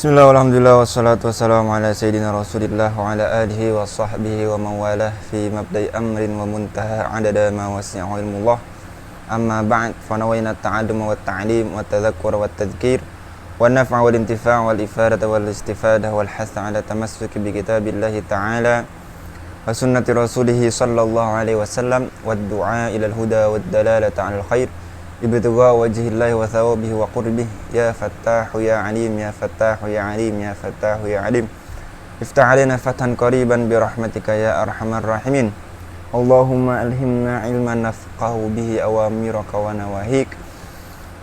Bismillah, alhamdulillah, wassalatu wassalamu ala sayyidina rasulillah wa ala alihi wa sahbihi wa mawalah fi mabda'i amrin wa muntaha adada ma wasi'u ilmullah. Amma ba'd, fanawayna ta'adum wa ta'lim wa tadhakkur wa tadhkir wa naf'a wal intifa' wal ifadata wal istifadah wal hatha ala tamassuki bi kitabillahi ta'ala wa sunnati rasulihi sallallahu alaihi wasallam wa du'a ila al-huda wa dalalata ala al-khair ibtigha wajhillahi wa thawabihi wa qurbih. Ya fattahu ya alim, ya fattahu ya alim, ya fattahu ya alim, iftah alaina fathan qariban bi rahmatika ya arhamar rahimin. Allahumma alhimna ilman nafqahu bihi awamiraka wa nawahik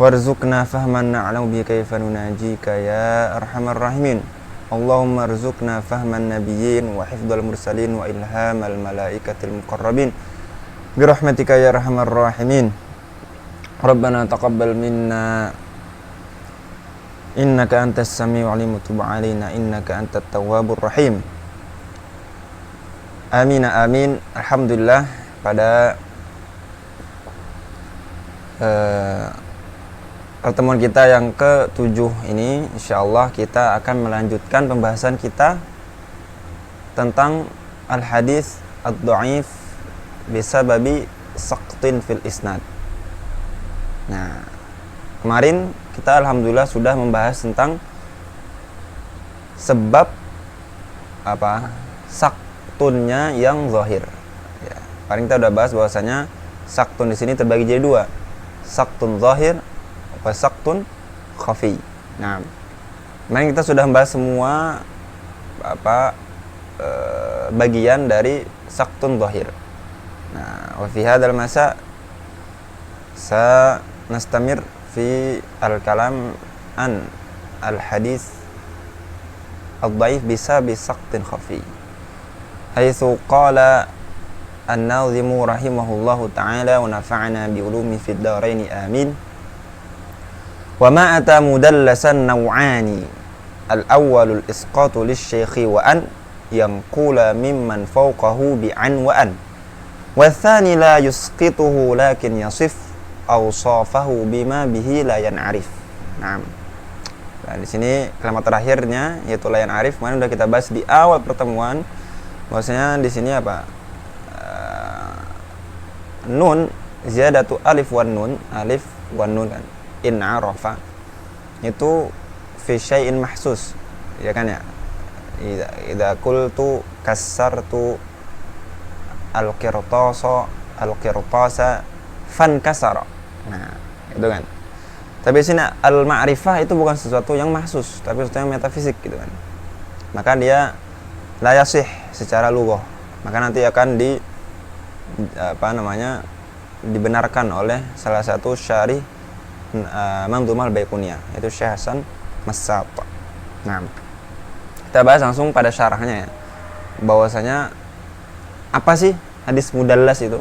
warzuqna fahman na'lamu bihi kayfa nunajika ya arhamar rahimin. Allahumma arzuqna fahman nabiyyin wa hifdzal mursalin wa ilhamal malaikatil muqarrabin bi rahmatika ya arhamar rahimin. Rabbana taqabbal minna innaka antas sami'ul alim wa tub 'alaina innaka antat tawwabur rahim. Amin amin. Alhamdulillah, pada pertemuan kita yang ke-7 ini insyaallah kita akan melanjutkan pembahasan kita tentang al-hadis ad-dha'if bisababi saqtin fil isnad. Nah, kemarin kita alhamdulillah sudah membahas tentang sebab saktunnya yang zahir. Ya, kemarin kita udah bahas bahwasanya saktun di sini terbagi jadi dua, saktun zahir wa saktun khafi. Nah, kemarin kita sudah membahas semua bagian dari saktun zahir. Nah, wa fi hadzal masa nastamir fi al-kalam an al-hadis ad-dhaif bisa bisaqtin khafi. Haitsu qala an-nazimu rahimahullahu ta'ala wa nafa'ana bi ulumi fid darain amin. Wa ma ata mudallasan naw'ani. Al-awwal al-isqatu lish-shaykhi wa an yanqula mimman fawqahu bi an wa an. Wa tsani la yusqituhu lakin yasif awsafahu bima bihi la yan'arif. Nah, di sini kalimat terakhirnya yaitu la yan'arif, kemarin udah kita bahas di awal pertemuan. Maksudnya di sini apa? Nun ziyadatu alif wan nun kan. In arafa itu fi syai'in mahsus. Ya kan ya? Idza qultu kassartu al-qirtasa fan kasara. Nah, itu kan. Tapi di sini al-ma'rifah itu bukan sesuatu yang mahsus, tapi sesuatu yang metafisik gitu kan. Maka dia la yasih secara lughah. Maka nanti akan dibenarkan oleh salah satu syarih Manzumal Baiquniyah, yaitu Syekh Hasan Massat. Nah, kita bahas langsung pada syarahnya ya. Bahwasanya apa sih hadis mudallas itu?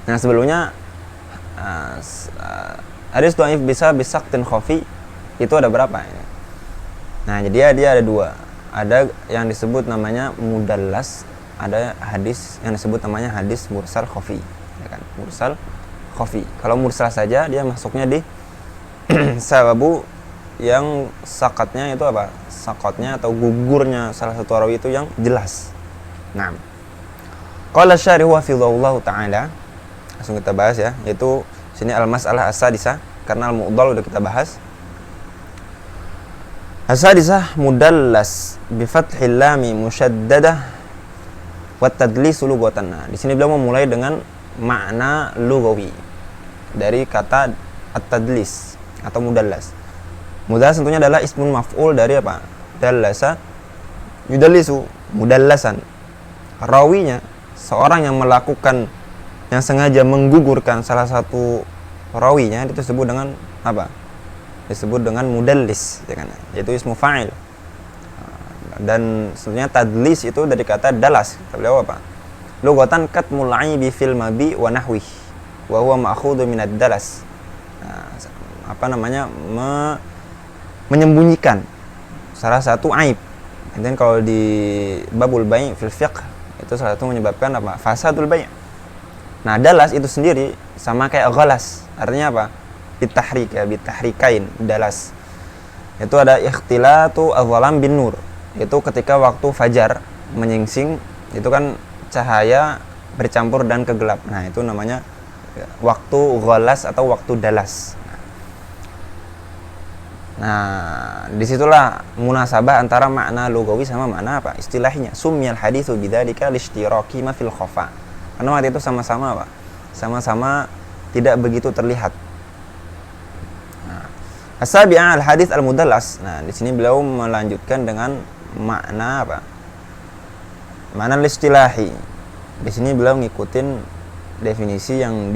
Nah, sebelumnya hadis dhaif bisa bisaqtin khafi itu ada berapa ini? Nah, jadi dia ada dua. Ada yang disebut namanya mudallas, ada hadis yang disebut namanya hadis mursal khafi, ya kan? Mursal khafi. Kalau mursal saja dia masuknya di sababu yang sakatnya itu apa? Sakatnya atau gugurnya salah satu rawi itu yang jelas. Nah, qala syarih wa fidhullahu ta'ala, langsung kita bahas ya, yaitu sini al-mas'alah as-sadisah, karena al-mu'dhal udah kita bahas. As-sadisah mudallas bi fathil lam musyaddadah wa tadlis lughatan. Nah, di sini beliau memulai dengan makna lughawi dari kata at-tadlis atau mudallas. Mudallas tentunya adalah ismun maf'ul dari apa? Dallasa yudallisu, mudallasan. Rawinya seorang yang melakukan, yang sengaja menggugurkan salah satu rawinya, itu disebut dengan apa? Disebut dengan mudallis, ya kan? Yaitu ismu fa'il. Dan sebenarnya tadlis itu dari kata dalas. Kata beliau apa? Lughatan katmul aibi fil mabi wa nahwi wa huwa ma'khudhu min ad-dalas. Menyembunyikan salah satu aib. Dan kalau di babul bai' fil fiqh itu salah satu menyebabkan apa? Fasadul bai'. Nah, dalas itu sendiri sama kayak ghalas. Artinya apa? Bitahrik ya, bitahrikain, dalas. Itu ada ikhtilatu adh-dhalam bin nur. Itu ketika waktu fajar menyingsing, itu kan cahaya bercampur dan kegelap. Nah, itu namanya waktu ghalas atau waktu dalas. Nah, disitulah munasabah antara makna lugawi sama makna apa? Istilahnya. Sumyal haditsu bidzalika lishtiraki ma fil khafa. Karena waktu itu sama-sama apa? Sama-sama tidak begitu terlihat. Nah, as-sabi'ah al-hadits al-mudallas. Nah, di sini beliau melanjutkan dengan makna apa? Makna istilahi. Di sini beliau ngikutin definisi yang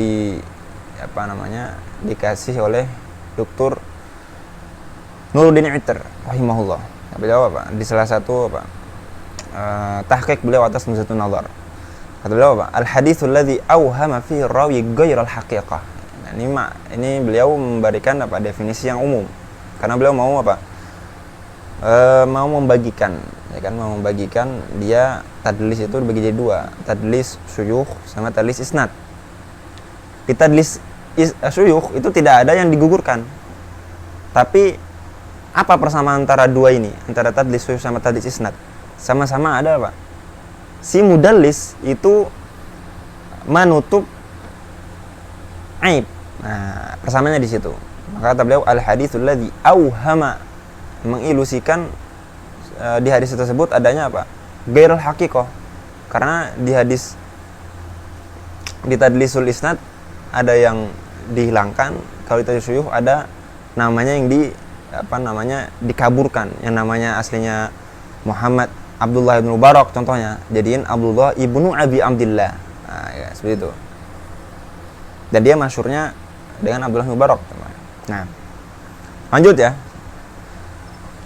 dikasih oleh Dr. Nuruddin Itter rahimahullah. Beliau di salah satu tahqiq beliau atas Nuzhatun Nazar. Kata beliau al-haditsul ladzi awhama fihi rawi ghairal haqiqah. Nah, ini beliau memberikan definisi yang umum. Karena beliau mau mau membagikan, ya kan, mau membagikan dia tadlis itu dibagi jadi dua, tadlis syuyukh sama tadlis isnad. Di tadlis syuyukh itu tidak ada yang digugurkan. Tapi apa persamaan antara dua ini? Antara tadlis syuyukh sama tadlis isnad. Sama-sama ada apa? Si mudallis itu menutup aib. Nah, persamaannya di situ. Maka kata beliau al-haditsul ladzi auhama, mengilusikan di hadis tersebut adanya apa? Ghairul haqiqah. Karena di tadlisul isnad ada yang dihilangkan, kalau di tadlis syuyukh ada namanya yang dikaburkan, yang namanya aslinya Muhammad Abdullah ibn Mubarak contohnya, jadiin Abdullah ibnu Abi Abdillah. Nah, ya, seperti itu. Dan dia masyhurnya dengan Abdullah ibn Mubarak. Nah, lanjut ya.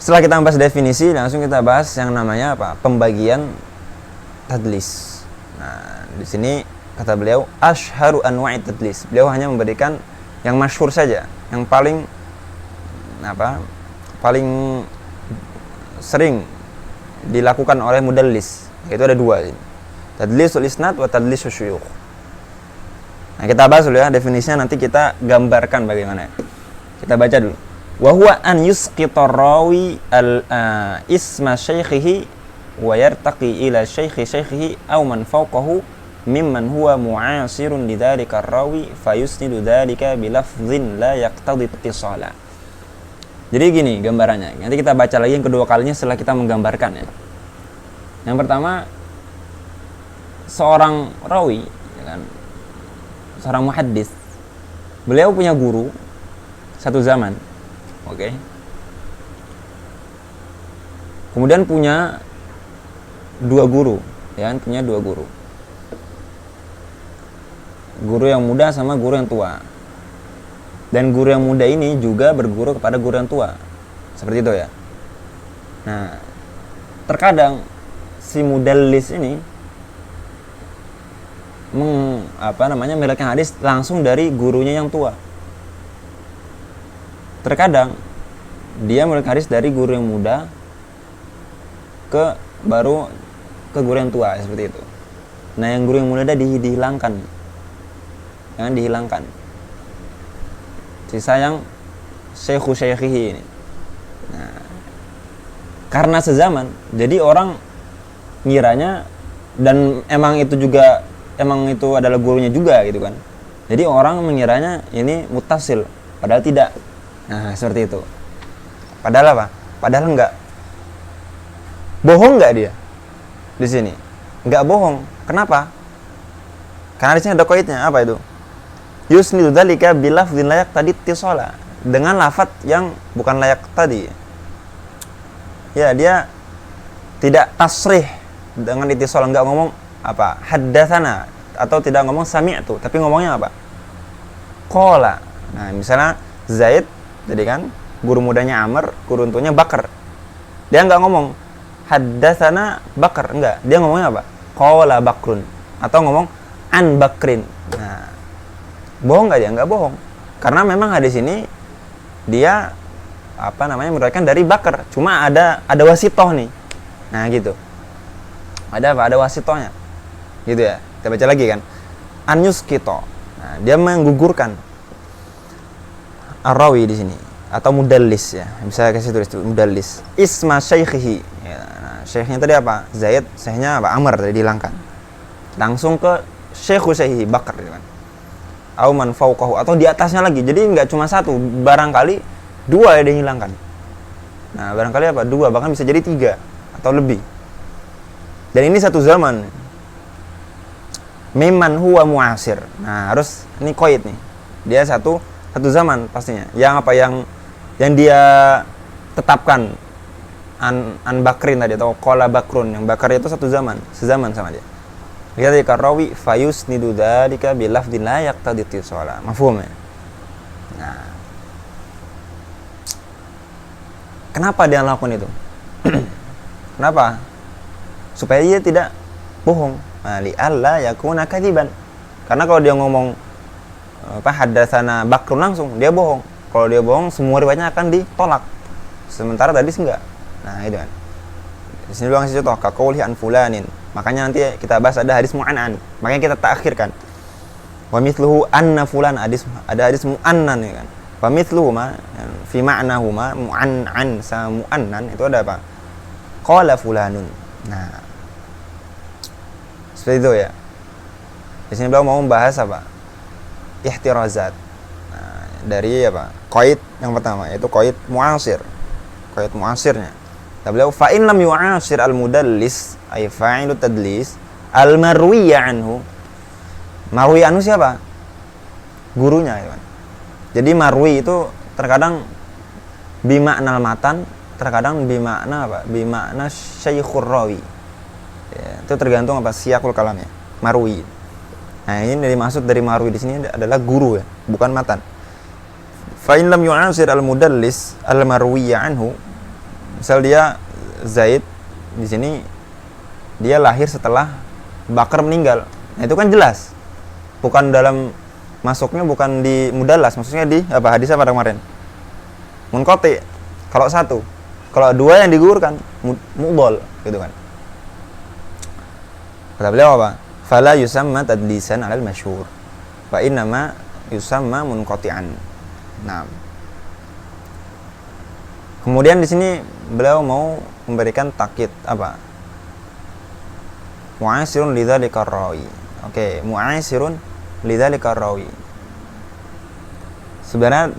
Setelah kita membahas definisi, langsung kita bahas yang namanya pembagian tadlis. Nah, di sini kata beliau asyharu anwa'i tadlis. Beliau hanya memberikan yang masyhur saja, yang paling sering dilakukan oleh mudallis. Itu ada dua ini. Tadlisul isnad wa tadlisus syuyukh. Nah, kita bahas dulu ya definisinya, nanti kita gambarkan bagaimana. Kita baca dulu. Wa huwa an yusqita rawi isma syaikhihi wa yartaqi ila syaikhihi aw man fawqahu mimman huwa mu'asirun lidzalika ar-rawi fayusnidu dzalika bi lafdhin la yaqtadi ittisala. Jadi gini gambarannya. Nanti kita baca lagi yang kedua kalinya setelah kita menggambarkan ya. Yang pertama, seorang rawi, ya kan, seorang muhaddis, beliau punya guru satu zaman, oke. Kemudian punya dua guru, ya kan, punya dua guru. Guru yang muda sama guru yang tua. Dan guru yang muda ini juga berguru kepada guru yang tua. Seperti itu ya. Nah, terkadang si mudallis ini meriwayatkan hadis langsung dari gurunya yang tua. Terkadang dia meriwayatkan hadis dari guru yang muda baru ke guru yang tua, seperti itu. Nah, yang guru yang muda dihilangkan. Jangan dihilangkan. Sisa yang syekhihi ini. Nah, karena sezaman, jadi orang ngiranya, dan emang itu adalah gurunya juga gitu kan. Jadi orang mengiranya ini muttasil, padahal tidak. Nah, seperti itu. Padahal apa? Padahal enggak. Bohong enggak dia? Di sini. Enggak bohong. Kenapa? Karena di sini ada qaidnya, apa itu? Yusnidu dzalika bilafdhin layak tadi ittisala, dengan lafaz yang bukan layak tadi. Ya, dia tidak tasrih dengan ittisal, enggak ngomong haddatsana atau tidak ngomong sami'tu, tapi ngomongnya apa? Qala. Nah, misalnya Zaid, jadi kan guru mudanya Amr, guru tuanya Bakar. Dia enggak ngomong haddatsana Bakar, enggak. Dia ngomongnya apa? Qala Bakrun, atau ngomong an Bakrin. Nah, bohong nggak dia? Nggak bohong, karena memang hadis ini dia meriwayatkan dari Bakar, cuma ada wasitoh nih. Nah, gitu. Ada wasitohnya, gitu ya. Kita baca lagi kan, an yuskito. Nah, dia menggugurkan ar-rawi di sini. atau mudallis ya, bisa kasih tulis mudallis. Isma syaikhihi, ya, nah, syekhnya tadi apa? Zaid, syekhnya apa? Amr, tadi dihilangkan, langsung ke syekhu syekhihi Bakar gitu kan. Au man fauqahu, atau di atasnya lagi, jadi nggak cuma satu, barangkali dua yang dihilangkan. Nah barangkali apa? Dua, bahkan bisa jadi tiga atau lebih, dan ini satu zaman. Mimman huwa mu'asir, nah harus ini qaid nih, dia satu zaman pastinya. Yang apa, yang dia tetapkan an Bakrin tadi, atau qala Bakrun, yang Bakar itu satu zaman, sezaman sama dia. Lihat di karawi fayusnidu dzalika bi lafdin la yaqtadi ittisala. Mafhum ya? Nah, kenapa dia lakukan itu? Kenapa? Supaya dia tidak bohong. Li alla yakuna kadziban. Karena kalau dia ngomong apa hadatsana Bakrun langsung, dia bohong. Kalau dia bohong, semua riwayatnya akan ditolak. Sementara tadi enggak. Nah, itu kan. Di sini doang contoh kaqauli an fulanin. Makanya nanti kita bahas ada hadis mu'annan. Makanya kita takhirkan. Wa mithluhu anna fulan, ada hadis mu'annan ya kan. Wa mithluhu ma fi ma'nahuma mu'annan sama mu'annan itu ada apa? Qala fulanun. Nah, seperti itu ya. Di sini beliau mau membahas apa? Ihtirazat. Nah, dari apa? Qaid yang pertama yaitu qaid mu'asir. Qaid mu'asirnya. Beliau fa in lam yu'asir al-mudallis ay fa'ilu tadlis al-marwi anhu. Marwi anhu siapa? Gurunya ya kan. Jadi marwi itu terkadang bimakna matan, terkadang bimakna apa? Bimakna syaikhur rawi. Ya, itu tergantung apa siyaqul kalamnya. Marwi. Nah, ini dari maksud dari marwi di sini adalah guru ya, bukan matan. Fa in lam yu'asir al-mudallis al-marwi anhu. Misal dia Zaid di sini dia lahir setelah Bakar meninggal. Nah, itu kan jelas. Bukan dalam masuknya bukan di mudallas, maksudnya di apa hadis apa kemarin? Munqati. Kalau satu. Kalau dua yang digugurkan mudhal gitu kan. Kata beliau apa? Fala yusamma tadlisan 'alal masyhur. Fa innama yusamma munqati'an. Nah. Kemudian di sini beliau mau memberikan takkid apa? Mu'asirun lidzalika rawi. Oke, mu'asirun lidzalika rawi. Sebenarnya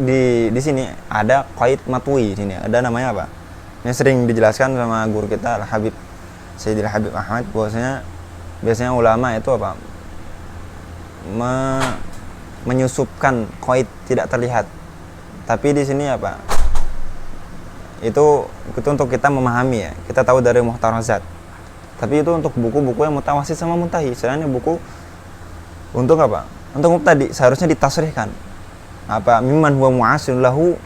di sini ada qaid matwi di sini. Ada namanya apa? Ini sering dijelaskan sama guru kita Al-Habib Sayyidil Habib Ahmad bahwasanya biasanya ulama itu apa? Menyusupkan qaid tidak terlihat. Tapi di sini apa? Itu untuk kita memahami ya, kita tahu dari muhtarazat. Tapi itu untuk buku-buku yang mutawasid sama muntahi. Sebenarnya buku untuk apa? Untuk mubtadi seharusnya ditasrihkan. Apa mimman huwa mu'asin lahu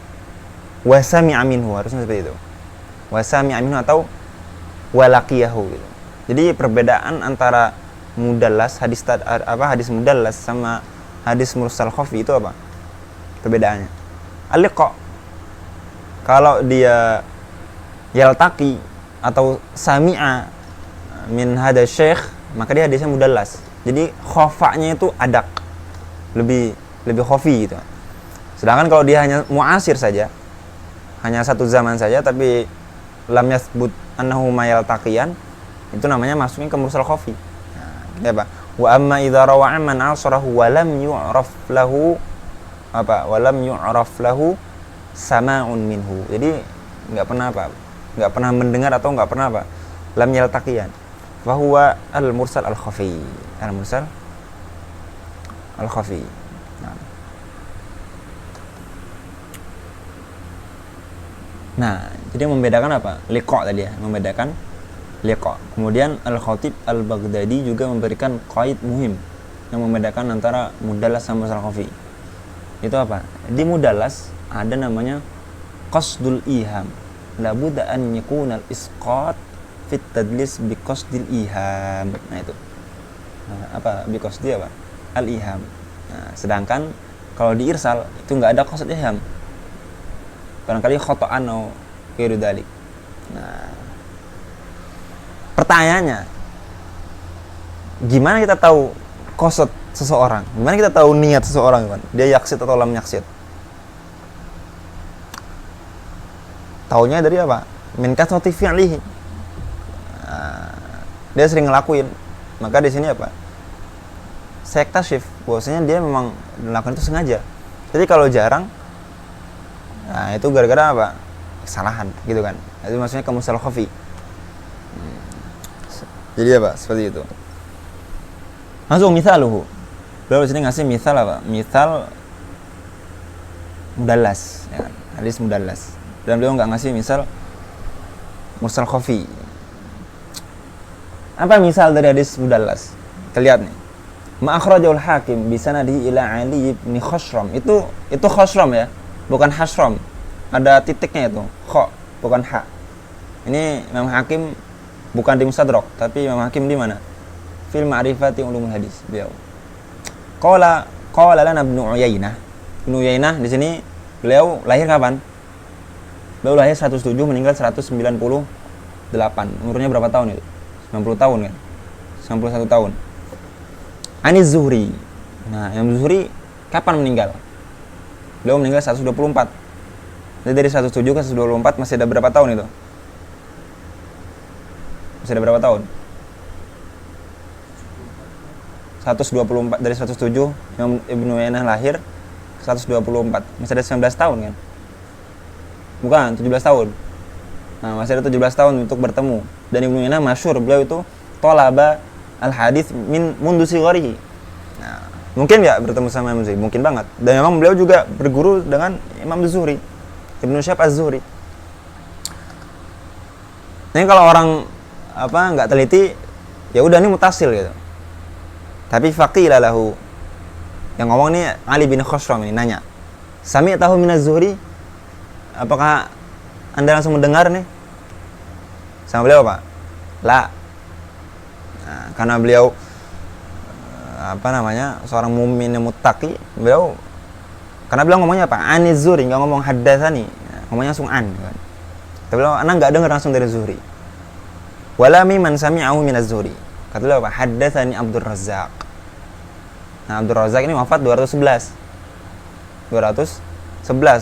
wa sami'a minhu, harusnya seperti itu. Wa sami'a minhu atau walaqiyahu gitu. Jadi perbedaan antara mudallas hadis mudallas sama hadis mursal khafi itu apa? Perbedaannya. Al-liqa. Kalau dia yaltaqi atau sami'a min hada syekh, maka dia hadisnya mudallas. Jadi khafa'nya itu adak, lebih khafi gitu. Sedangkan kalau dia hanya mu'asir saja, hanya satu zaman saja, tapi lam yasbut annahu ma yaltaqiyan, itu namanya masuknya ke mursal khafi. Nah, apa? Wa amma idza rawa'a man asrahu wa lam yu'raf lahu apa? Wa lam yu'raf lahu sama'un minhu. Jadi enggak pernah mendengar atau enggak pernah apa? Lam yaltaqiyan. Fa huwa al-mursal al-khafi. Al-mursal al-khafi. Nah, jadi membedakan apa? Liqa tadi ya, membedakan liqa. Kemudian Al-Khatib Al-Baghdadi juga memberikan qaid muhim yang membedakan antara mudallas sama mursal khafi. Itu apa? Di mudallas ada namanya qasdul iham. La budda an yakuna al-isqat fit tadlis bi qasdil iham. Nah itu. Apa bi qasdi apa? Al-iham. Nah, sedangkan kalau di irsal itu enggak ada qasd iham. Barangkali khata'an atau ghairu dzalik. Nah, pertanyaannya, gimana kita tahu qasd seseorang? Gimana kita tahu niat seseorang, kan? Dia yaksid atau lam yaksid? taunya dari apa? Min kathrati fi'lihi. Dia sering ngelakuin. Maka di sini apa? Sektasyif, bahwasanya dia memang melakukan itu sengaja. Jadi kalau jarang, nah itu gara-gara apa? Kesalahan, gitu kan. Itu maksudnya kemusal khafi. Jadi apa? Seperti itu. Langsung misaluhu. Beliau di sini ngasih misal apa? Misal mudallas, ya kan? Hadis mudallas. Dan beliau nggak ngasih misal mursal khafi. Apa misal dari hadis mudallas? Kita lihat nih. Ma'akhrajul hakim bisanadihi ila Ali bin Khashram. Itu Khashram ya, bukan Hashram. Ada titiknya itu, kha, bukan ha. Ini Imam Hakim bukan di Mustadrak, tapi Imam Hakim di mana? Fil Ma'rifati Ulumul Hadis. Beliau. Qala lana Ibnu Uyainah. Ibnu Uyainah di sini beliau lahir kapan? Beliau lahir 107, meninggal 198. Umurnya berapa tahun itu? 90 tahun kan? 91 tahun. Aniz Zuhri. Nah, Imam Zuhri kapan meninggal? Beliau meninggal 124. Jadi dari 107 ke 124 masih ada berapa tahun itu? Masih ada berapa tahun? 124. Dari 107 Imam Ibnu Uyainah lahir 124. Masih ada 19 tahun kan? Bukan, 17 tahun. Nah, masih ada 17 tahun untuk bertemu. Dan Ibnu Uyainah masyhur, beliau itu thalaba al-hadits min mundu sigharihi. Nah, mungkin enggak bertemu sama Imam Zuhri? Mungkin banget. Dan memang beliau juga berguru dengan Imam Zuhri, Ibnu Syihab Az-Zuhri. Nah, kalau orang enggak teliti, ya udah ini mutasil gitu. Tapi faqila lahu, yang ngomong nih Ali bin Khashram ini nanya, sami'tahu min Az-Zuhri? Apakah Anda langsung mendengar nih sama beliau, Pak? La. Nah, karena beliau seorang mukmin yang muttaqi, karena beliau ngomongnya apa? Aniz Zuhri, enggak ngomong haddatsani, ngomongnya langsung an kan. Tapi beliau anak enggak dengar langsung dari Zuhri. Wala mimman sami'ahu min Az-Zuhri. Kata beliau apa? Haddatsani Abdur Razzaq. Nah, Abdur Razzaq ini wafat 211.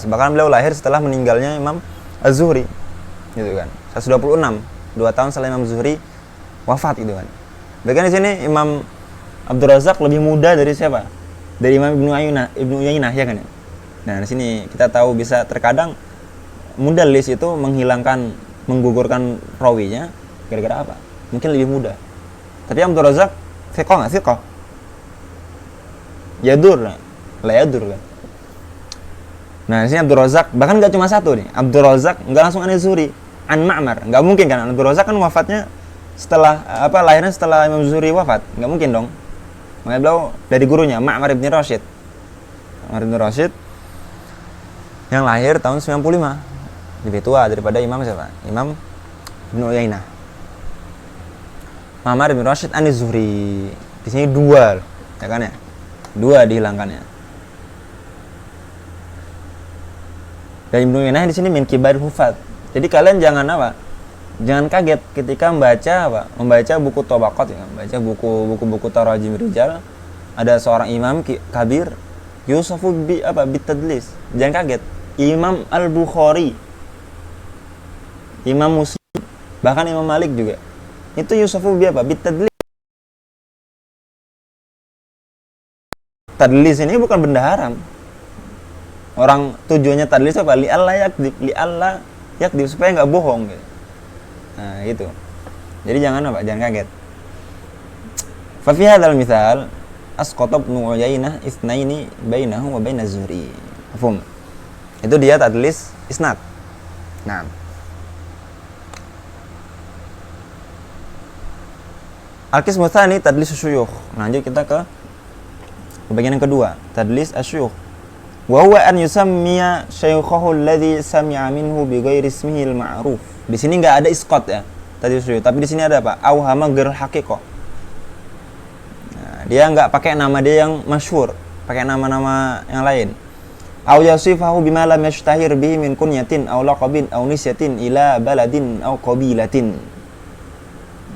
Bahkan beliau lahir setelah meninggalnya Imam Az-Zuhri. Gitu kan. 126, 2 tahun setelah Imam Zuhri wafat gitu kan. Bahkan di sini Imam Abdur Razzaq lebih muda dari siapa? Dari Imam Ibnu Uyainah ya kan ya. Nah, di sini kita tahu bisa terkadang mudallis itu menggugurkan rawinya gara-gara apa? Mungkin lebih muda. Tapi Abdur Razzaq thiqah enggak? Thiqah. Yadur kan. Nah, di sini Abdur Razzaq bahkan enggak cuma satu nih. Abdur Razzaq enggak langsung Aniz Zuhri, an Ma'mar. Enggak mungkin kan? Abdur Razzaq kan wafatnya lahirnya setelah Imam Zuhri wafat. Enggak mungkin dong. Makanya beliau dari gurunya Ma'mar bin Rashid. Ma'mar bin Rashid yang lahir tahun 95. Lebih tua daripada Imam siapa? Imam Ibnu Uyainah. Ma'mar bin Rashid Aniz Zuhri. Di sini 2, ya kan ya? 2 dihilangkannya. Dan Ibnu Uyainah di sini min kibar hufat. Jadi kalian jangan kaget ketika membaca buku Tabaqat ya, membaca buku Tarajim Rijal, ada seorang imam kabir yusafu bitadlis. Jangan kaget. Imam Al-Bukhari, Imam Muslim, bahkan Imam Malik juga. Itu yusafu bitadlis. Tadlis ini bukan benda haram. Orang tujuannya tadlis apa? Li Allah yakdib supaya enggak bohong gitu. Nah, itu. Jadi jangan kaget. Fa fi hadzal mithal asqata Ibnu Uyainah itsnaini bainahu wa bainaz Zuhri. Mafhum? Itu dia tadlis isnad. Nah. Al-qismu tsani tadlis syuyukh. Lanjut kita ke bagian yang kedua, tadlis asyuyukh. Wa huwa an yusammiya syaykhahu alladhi sami'a minhu bi ghairi ismihi al-ma'ruf. Di sini enggak ada isqat ya. Tadi sudah, tapi di sini ada apa? Auhama ghairul haqiqah. Nah, dia enggak pakai nama dia yang masyhur, pakai nama-nama yang lain. Au yasifahu bima lam yashtahir bihi min kunyatin aw laqabin aw nisyatin ila baladin aw qabilatin.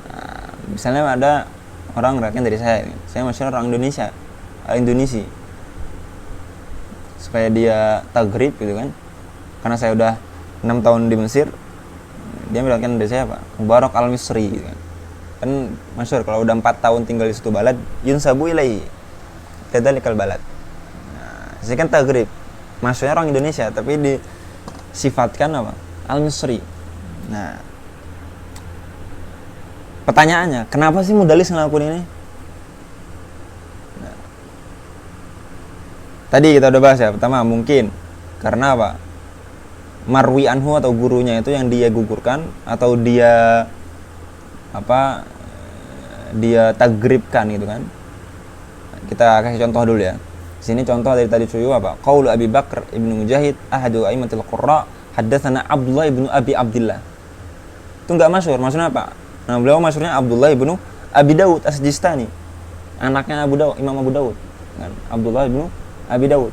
Nah, misalnya ada orang rakyat dari saya masyhur orang Indonesia, Supaya dia tagrib gitu kan. Karena saya udah 6 tahun di Mesir, dia mendapatkan dari siapa? Mubarak al-Misri gitu kan masyhur kalau udah 4 tahun tinggal di situ balad yunsabu ilaihi kadzalikal balad. Nah, ini kan tagrib, maksudnya orang Indonesia tapi disifatkan apa? Al-Misri. Nah, pertanyaannya, kenapa sih Mudalis ngelakuin ini? Nah, tadi kita udah bahas ya, pertama mungkin karena apa? Marwi anhu atau gurunya itu yang dia gugurkan atau dia tagribkan gitu kan. Kita kasih contoh dulu ya. Sini contoh dari tadi suyu apa? Qaulu Abi Bakar Ibnu Mujahid ahadu aimatil qurra haddatsana Abdullah ibnu Abi Abdillah. Itu enggak masyhur, maksudnya apa? Nah, beliau masyhurnya Abdullah ibnu Abi Daud As-Sijistani. Anaknya Imam Abu Daud kan? Abdullah ibnu Abi Daud.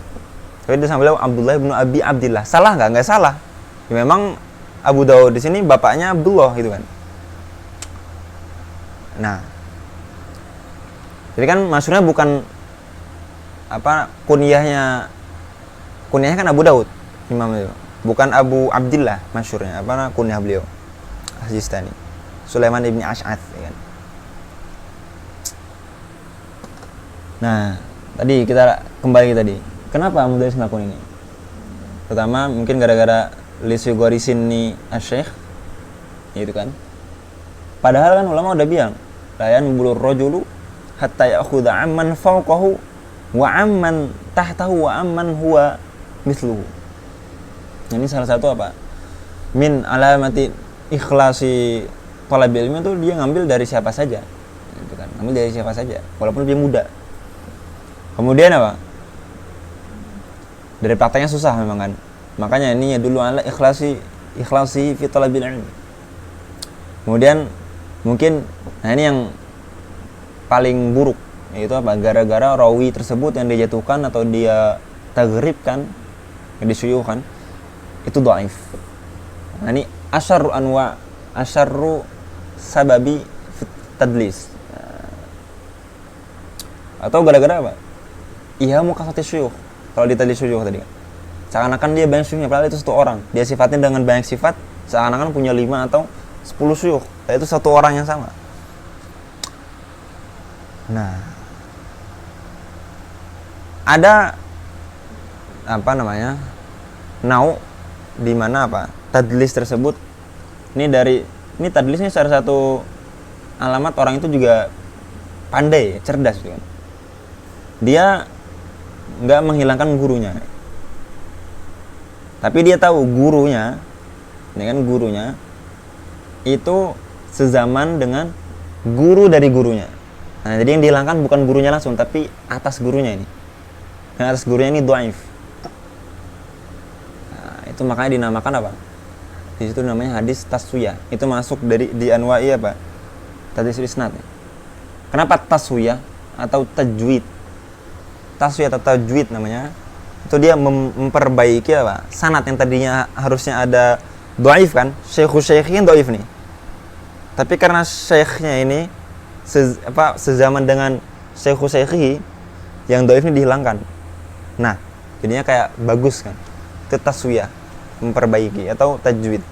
Tapi dia sama beliau Abdullah ibnu Abi Abdillah. Salah enggak? Enggak salah. Ya, memang Abu Daud di sini bapaknya Abdullah gitu kan. Nah, jadi kan maksudnya bukan kunyahnya kan Abu Daud Imam itu, bukan Abu Abdillah masyhurnya kunyah beliau As-Sijistani Sulaiman ibn Ash'ath ya kan. Nah, tadi kita kembali tadi, kenapa Mudalis melakukan ini? Pertama mungkin gara-gara lisugorisin ni asy-syekh itu kan. Padahal kan ulama udah bilang layan bulur rajulu hatta ya'khudha amman fawqahu wa amman tahtahu wa amman huwa mithluhu. Ini salah satu min alamati ikhlasi talabil ilmi itu dia ngambil dari siapa saja gitu kan, ngambil dari siapa saja walaupun dia muda. Kemudian dari prakteknya susah memang kan, makanya ini ya dulu ala ikhlasi fi talabil ilmi. Kemudian mungkin ini yang paling buruk, yaitu gara-gara rawi tersebut yang dijatuhkan atau dia tagribkan, yang disuyuhkan itu dhaif. Nah, ini asyarru sababi tadlis. Atau gara-gara iya mukasati syuyukh. Kalau di tadlis syuyukh tadi kan, seakan-akan dia banyak syuyukhnya, padahal itu satu orang. Dia sifatnya dengan banyak sifat, seakan-akan punya 5 atau 10 syuyukh. Itu satu orang yang sama. Nah, ada nau di mana tadlis tersebut ini tadlisnya salah satu alamat orang itu juga pandai, cerdas gitu kan. Dia nggak menghilangkan gurunya, tapi dia tahu gurunya itu sezaman dengan guru dari gurunya. Nah, jadi yang dihilangkan bukan gurunya langsung, tapi atas gurunya ini. Yang atas gurunya ini dhaif. Nah, itu makanya dinamakan di situ namanya hadis taswiyah. Itu masuk di anwa'i tadlisul isnad. Kenapa taswiyah atau tajwid? Taswiyah atau tajwid namanya. Itu dia memperbaiki sanad yang tadinya harusnya ada dhaif kan? Syekhin dhaif nih. Tapi karena syekhnya ini sezaman dengan syekhi yang dhaif ini dihilangkan. Nah, jadinya kayak bagus kan. Itu taswiyah, memperbaiki atau tajwid.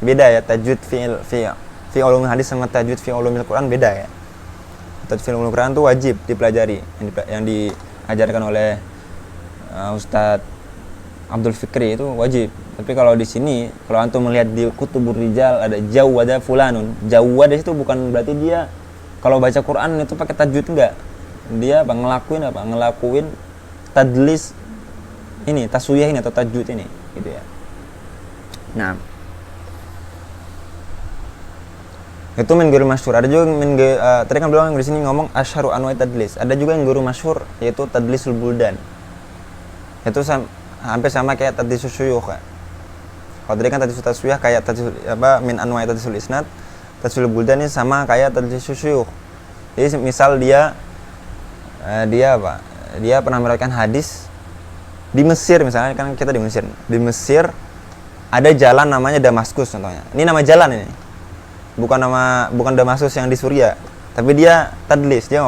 Beda ya, tajwid fi ulumul hadis sama tajwid fi ulumil Quran beda ya. Tajwid fi ulumil Quran itu wajib dipelajari, yang diajarkan oleh Ustadz Abdul Fikri itu wajib. Tapi kalau di sini, kalau antum melihat di Kutubur Rijal ada jawwada fulanun. Jawwada itu bukan berarti dia kalau baca Quran itu pakai tajwid, enggak. Dia ngelakuin tadlis ini, taswiyah ini atau tajwid ini gitu ya. Nah, itu min guru masyhur. Ada juga tadi kan beliau yang di sini ngomong asyharu anwa'i tadlis. Ada juga yang guru masyhur yaitu tadlisul buldan. Itu hampir sama kayak tadlisus syuyukh. Kalau tadi kan tadlisus taswiyah kayak tadlisul min anwa'i tadlisul isnad. Tadlisul buldan ini sama kayak tadlisus syuyukh. Jadi misal dia pernah meriwayatkan hadis di Mesir, misalnya kan kita di Mesir. Di Mesir ada jalan namanya Damaskus contohnya. Ini nama jalan ini. Bukan Damaskus yang di Suriah, tapi dia tadlis, dia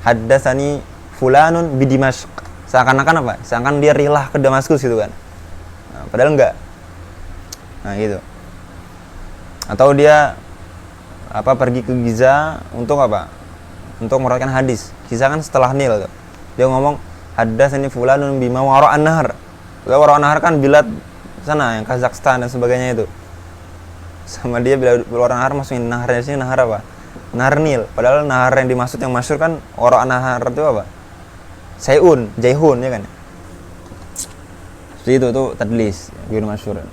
haddatsani fulanun bi Dimashq. Seakan-akan seakan dia rilah ke Damaskus gitu kan. Nah, padahal enggak. Nah gitu. Atau dia pergi ke Giza untuk apa? Untuk meriwayatkan hadis. Giza kan setelah Nil tuh. Dia ngomong haddatsani fulanun bima wara'an nahar. Wara'an nahar kan bilad sana yang Kazakhstan dan sebagainya itu. Sama dia bila wara'an nahar masukin naharnya sini nahar apa? Nahar Nil. Padahal nahar yang dimaksud yang masyhur kan wara'an nahar itu apa? Jaihun ya kan. Seperti itu tuh tadlis, yang masyhur.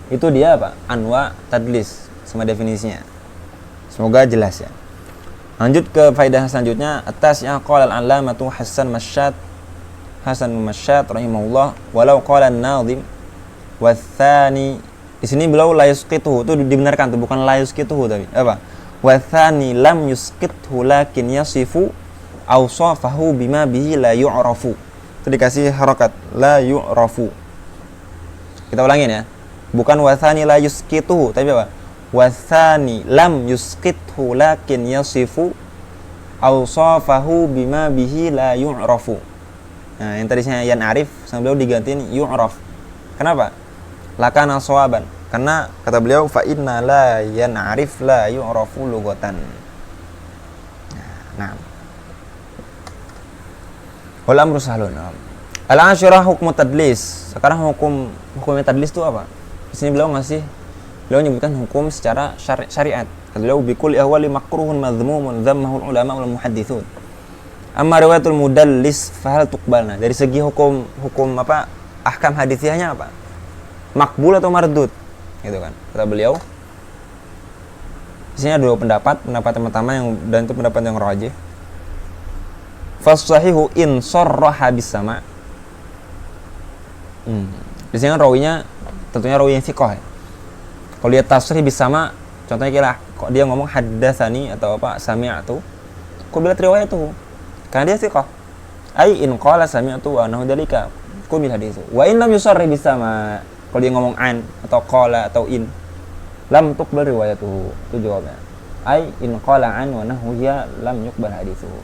Itu dia apa? Anwa tadlis sama definisinya. Semoga jelas ya. Lanjut ke faedah selanjutnya. Atas yang qala al-allamatu Hasan Masyad rahimahullah walau qala an-nazim wa tsani. Di sini beliau la yusqituhu itu dibenarkan tuh, bukan la yusqituhu tapi apa? Wa tsani lam yusqithu lakin yasifu awsafahu bima bihi la yu'rafu. Itu dikasih harakat la yu'rafu. Kita ulangin ya. Bukan wa tsani la yusqituhu tapi apa? Wathani lam yusqithu lakin yasifu awsafahu bima bihi la yu'rafu. Nah, yang tadi saya yan arif sama beliau digantiin yu'raf. Kenapa? Lakana sawaban. Karena kata beliau fa inna la yan arif la yu'rafu lughatan. Nah. Wal amru sahlun. Al-asyirah hukmu tadlis. Sekarang hukumnya tadlis itu apa? Di sini beliau menyebutkan hukum secara syariat. Beliau bikul ahwali makruhun madhmumun dhammahul ulama wal muhaddithun. Amma riwayatul mudallis fahal tuqbalna. Dari segi hukum ahkam hadisiyahnya apa? Makbul atau mardud? Gitu kan. Kata beliau. Di sini ada dua pendapat yang pertama dan itu pendapat yang rajih. Fasahihu in sarraha bis sama'. Di sini kan rawinya tentunya rawi yang thiqah ya. Kalau dia tasrih bisama, contohnya kira dia ngomong haddatsani atau sami'tu, qabilat riwayatuhu. Karena dia thiqah. Ai in qala sami'tu wa annahu dalika qabil haditsu. Wa in lam yusarrih bisama, kalau dia ngomong an atau qala atau in, lam tuqbal riwayatuhu. Itu jawabnya. Ai in qala an wa annahu ya lam yuqbal haditsuhu.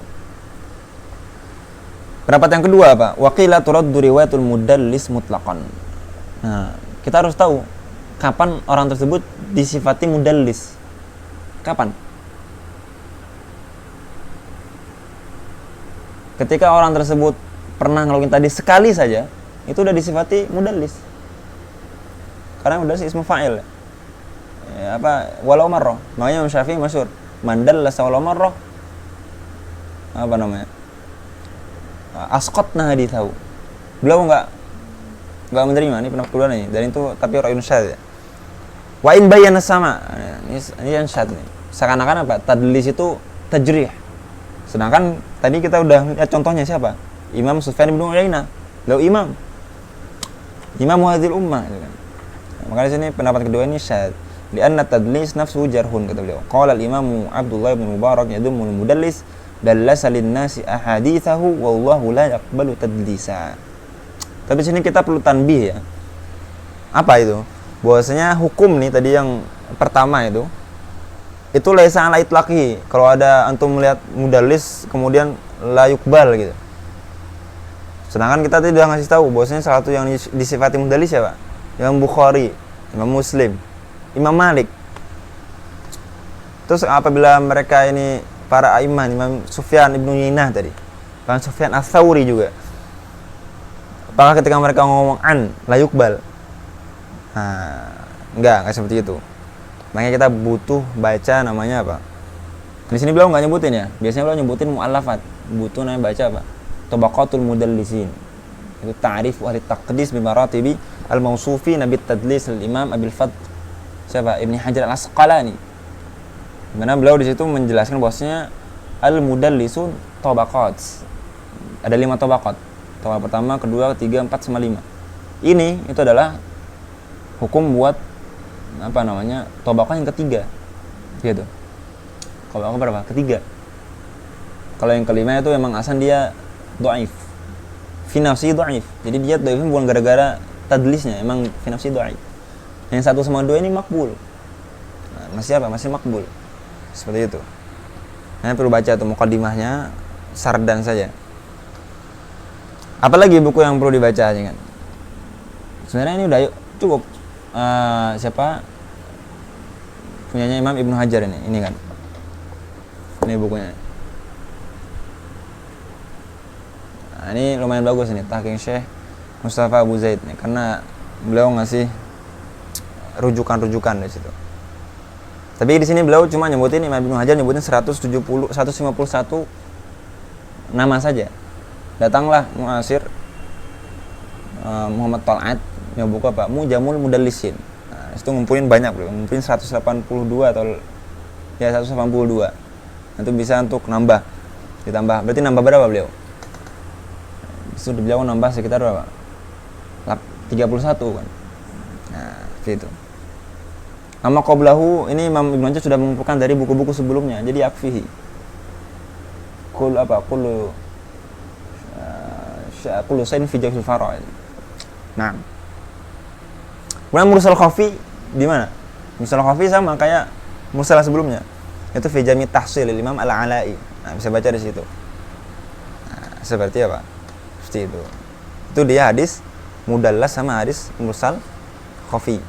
Pendapat yang kedua apa? Wa qila turaddu riwayatul mudallis mutlaqan. Nah, kita harus tahu kapan orang tersebut disifati mudallis? Kapan? Ketika orang tersebut pernah ngelakuin tadi sekali saja, itu udah disifati mudallis. Karena mudallis ismu fa'il. Walau marrah. Makanya Imam Syafi'i masyhur, man dallasa walau marrah asqatna haditsahu. Beliau enggak menerima, ini pendapat kedua nih. Dan itu tapi ra'yun syadz ya. Wa in bayyana sama. Ini yang syad nih. Seakan-akan apa? Tadlis itu tajrih. Sedangkan tadi kita udah lihat contohnya siapa? Imam Sufyan bin Uyainah. Beliau imam hadhil ummah gitu kan. Maka di sini pendapat kedua ini syad. Li'anna tadlis nafsu jarhun kata beliau. Qala al-Imam Abdullah bin Mubarak yadumul mudallis dallasa lin-nasi ahaditsahu wallahu la yaqbalu tadlisa. Tapi sini kita perlu tanbih ya. Apa itu? Bahwasanya hukum nih tadi yang pertama itu laisa ala itlaqi. Kalau ada antum melihat mudallis kemudian la yuqbal gitu. Sedangkan kita tadi udah ngasih tahu bahwasanya salah satu yang disifati mudallis siapa? Imam Bukhari, Imam Muslim, Imam Malik. Terus apabila mereka ini para a'imah, Imam Sufyan ibnu Uyainah tadi, Imam Sufyan Ats-Tsauri juga. Apakah ketika mereka ngomong an la yuqbal? Enggak seperti itu. Makanya kita butuh baca namanya apa? Di sini beliau enggak nyebutin ya. Biasanya beliau nyebutin mu'allafat. Butuh namanya baca apa? Tabaqatul mudallisin. Itu ta'rif ahli taqdis bi maratibi al-mausufi nabi tadlis al-Imam Abil Fadl siapa? Ibnu Hajar Al-Asqalani. Dimana beliau di situ menjelaskan bahwasanya al-mudallisun tabaqat. Ada 5 tabaqat. Tabaqat pertama, kedua, ketiga, 4 sama 5. Ini itu adalah hukum buat tabaqah yang ketiga. Gitu. Kalau berapa? Ketiga. Kalau yang kelima itu memang asal dia dhaif. Fi nafsi dhaif. Jadi dia dhaif bukan gara-gara tadlisnya, emang fi nafsi dhaif. Yang 1 sama 2 ini makbul. Masih makbul. Seperti itu. Nah, perlu baca tuh muqaddimahnya, sardan saja. Apalagi buku yang perlu dibaca aja kan. Sebenarnya ini udah cukup. siapa punyanya Imam Ibnu Hajar ini kan. Ini bukunya. Nah, ini lumayan bagus ini, Tahqiq Syekh Mustafa Abu Zaid nih, karena beliau ngasih rujukan-rujukan di situ. Tapi di sini beliau cuma nyebutin, Imam Ibnu Hajar nyebutin 151 nama saja. Datanglah Mu'asir Muhammad Tal'at yang buku apa? Mujamul Mudallisin. Nah, itu ngumpulin banyak beliau, ngumpulin 182 atau ya 182. Itu bisa untuk ditambah. Berarti nambah berapa beliau? Sudah beliau nambah sekitar berapa? 31 kan. Nah, seperti itu. Nama qablahu ini Imam Ibnu Hajar sudah mengumpulkan dari buku-buku sebelumnya. Jadi yakfihi. Kullu sain fi jawfil faraid. Nah. Kemudian mursal khafi di mana? Mursal khafi sama kayak mursal sebelumnya. Itu fi jami' tahsil Imam Al-Ala'i. Nah, bisa baca di situ. Nah, seperti apa? Seperti itu. Itu dia hadis mudallas sama hadis mursal khafi.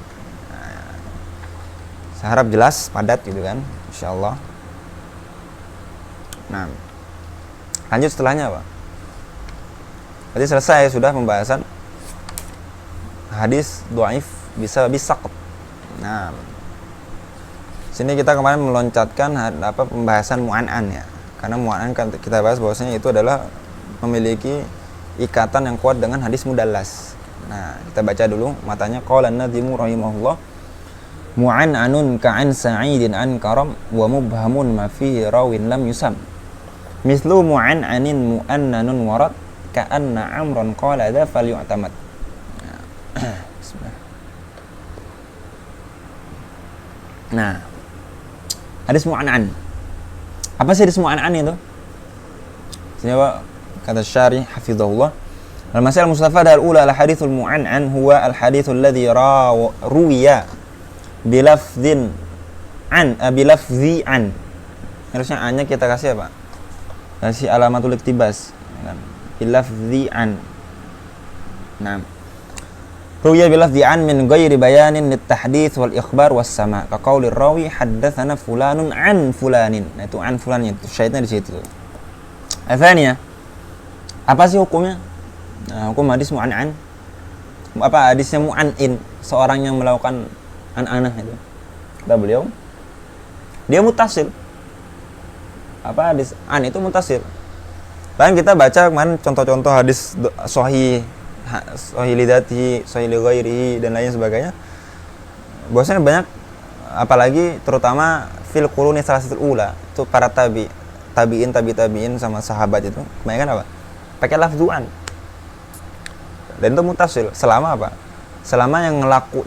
Saya harap jelas, padat gitu kan, insyaallah. Nah, lanjut setelahnya apa? Berarti selesai sudah pembahasan hadis dhaif bisa saqt. Nah, sini kita kemarin meloncatkan pembahasan mu'an'an ya. Karena mu'an'an kan kita bahas bahwasanya itu adalah memiliki ikatan yang kuat dengan hadis mudallas. Nah, kita baca dulu matanya. Qala an-nadhimu rahimahullah, mu'an'anun ka'an sa'idin an karam wa mubhamun ma fihi rawin lam yusam mislu mu'an'anin mu'annanun warad ka'anna amran qala dha falyu'tamad. Nah, hadis mu'an'an. Apa sih hadis mu'an'an itu? Sini apa kata syarih hafizahullah, al-masail al-mustafada al-ula al-hadithul mu'an'an huwa al-hadithul ladzi ruwiya bilafzi an. Harusnya an-nya kita kasih apa? Kasih alamatul iktibas kan? Bilafzi an. Nah, ruwiya bilafzi an min ghairi bayanin lit-tahdits wal ikhbar was sama' ka qaulir rawi haddatsana fulanun an fulanin. Nah, itu an fulannya itu syaitnya di situ. Athaniya, apa sih hukumnya? Nah, hukum hadis mu'an'an. Apa hadisnya mu'an'in? Seorang yang melakukan an-anah itu. Kata beliau, dia mutasil. Apa hadis an itu mutasil. Dan kita baca kemarin contoh-contoh hadis sahih lidati, sahih li ghairihi dan lain sebagainya. Bahwasanya banyak, apalagi terutama fil quruni salasatul ula, itu para tabi'in sama sahabat itu kebanyakan apa? Pakai lafzuan. Dan itu mutasil selama apa? Selama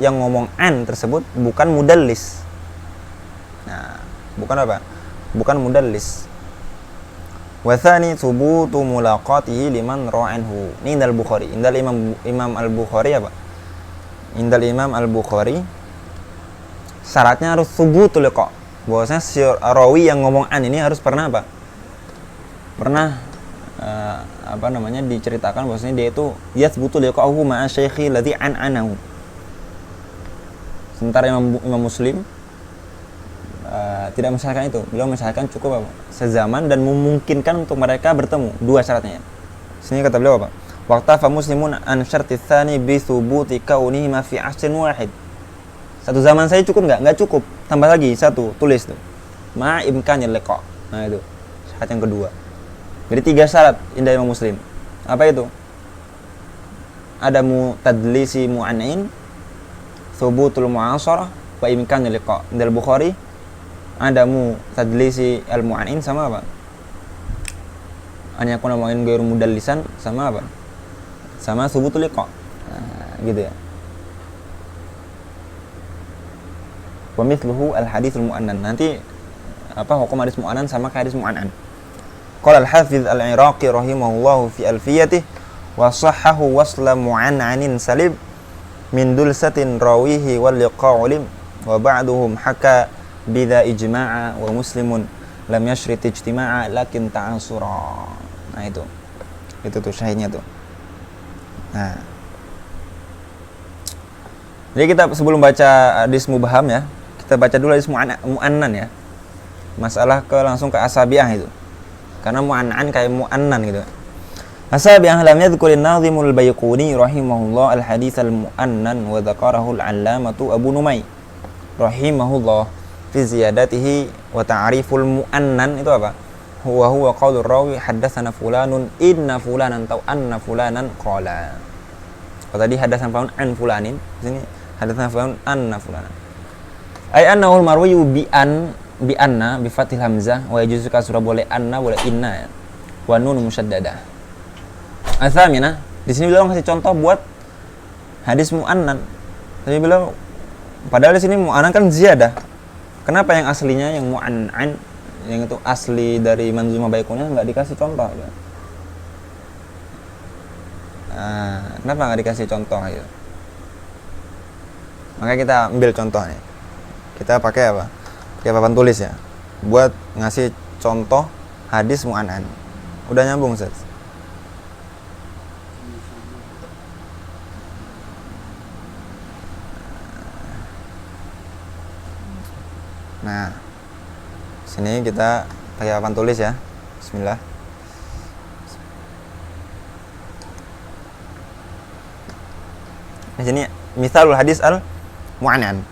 yang ngomong an tersebut bukan mudallis. Nah, bukan apa? Bukan mudallis. Wa tsani thubutu mulaqatihi liman ra'anhu. Ini indal Bukhari. Indal Imam Al-Bukhari apa? Indal Imam Al-Bukhari syaratnya harus thubutul liqa. Bahwasanya si rawi yang ngomong an ini harus pernah apa? Pernah diceritakan bahwasanya dia itu yathbutu liqa'uhu ma'a syaikhi ladzi an'anahu. Sementara Imam Muslim tidak mensyaratkan itu. Beliau mensyaratkan cukup apa? Sezaman dan memungkinkan untuk mereka bertemu. Dua syaratnya. Sini kata beliau apa? Waqtafa muslimun an syarti tsani bi thubuti kaunihi ma fi asrin wahid. Satu zaman saya cukup enggak? Enggak cukup. Tambah lagi satu, tulis tuh. Ma imkanil liqa. Nah itu. Syarat yang kedua. Jadi 3 syarat indah Imam Muslim. Apa itu? Ada tadlisi mu'an'in, thubutul mu'asarah, wa imkanul liqa. Indal Bukhari ada tadlisi al-mu'an'in sama apa? Hanya aku ngomongin ghairu mudallisan sama apa? Sama thubutul liqa. Nah, gitu ya. Wa mithluhu al-haditsul mu'annan. Nanti apa hukum hadis mu'annan sama kayak hadis mu'annan. Qala al-Hafiz al-Iraqi rahimahullahu fi alfiyatihi wa sahhahu wasla mu'an'anin salib min dulsatin rawihi wal liqa'u lim wa ba'duhum haka bidza ijma'a wa muslimun lam yashrit ijtima'a lakin ta'asura. Nah itu tuh syahidnya tuh. Nah, Jadi kita sebelum baca hadis mubham ya, kita baca dulu hadis mu'annan ya. Masalah langsung ke asabiah itu. Karena mu'annan kayak mu'annan gitu. Asabiah lam yadhkurin nazimul Bayquni rahimahullah al-hadits al-mu'annan wa dzakarahu al-'allamatu Abu Numay rahimahullah fi ziyadatihi wa ta'riful mu'annan itu apa? Huwa qaulur rawi haddatsana fulanun inna fulanan atau anna fulanan qala. Kalau tadi haddatsana fulanun an fulanin, di sini haddatsana fulanun anna fulanan. Ai annahu al-marwi bi anna bi fathil hamzah wa yajuzu kasra boleh anna boleh inna ya. Wa nun musyaddadah. Atsamina, di sini beliau ngasih contoh buat hadis mu'annan. Tapi beliau padahal di sini mu'annan kan ziyadah. Kenapa yang aslinya yang mu'annan yang itu asli dari Manzumah Baiquniah nggak dikasih contoh ya? Kenapa nggak dikasih contoh gitu? Makanya kita ambil contohnya. Kita pakai apa? Pakai papan tulis ya. Buat ngasih contoh hadis mu'annan. Udah nyambung, Ustaz? Nah, sini kita pakai papan tulis ya. Bismillah. Di sini misalul hadis al-mu'annan.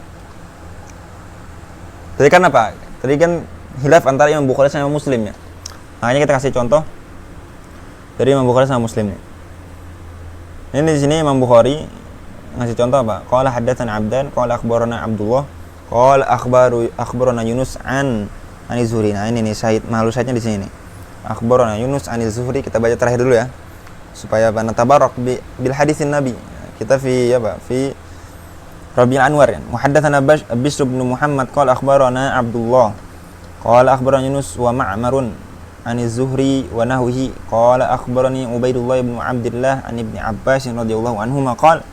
Tadi kan apa? Tadi kan hilaf antara Imam Bukhari sama Muslim ya. Makanya kita kasih contoh dari Imam Bukhari sama Muslim. Ini di sini Imam Bukhari ngasih contoh apa? Qala haddatsana Abdan, qala akhbarana Abdullah, qala akhbarana Yunus an Zuhri. Nah, ini nih syahid, malu syahidnya di sini nih. Akhbarana Yunus an Zuhri, kita baca terakhir dulu ya. Supaya apa? Natabarak bil hadisin Nabi. Kita fi Rabi'ul Anwar ya. Muhaddatsana Bishr bin Muhammad qala akhbarana Abdullah. Qala akhbarana Yunus wa Ma'marun an Zuhri wa nahwihi. Qala akhbarani Ubaidullah bin Abdullah an Ibnu Abbas radhiyallahu anhuma qala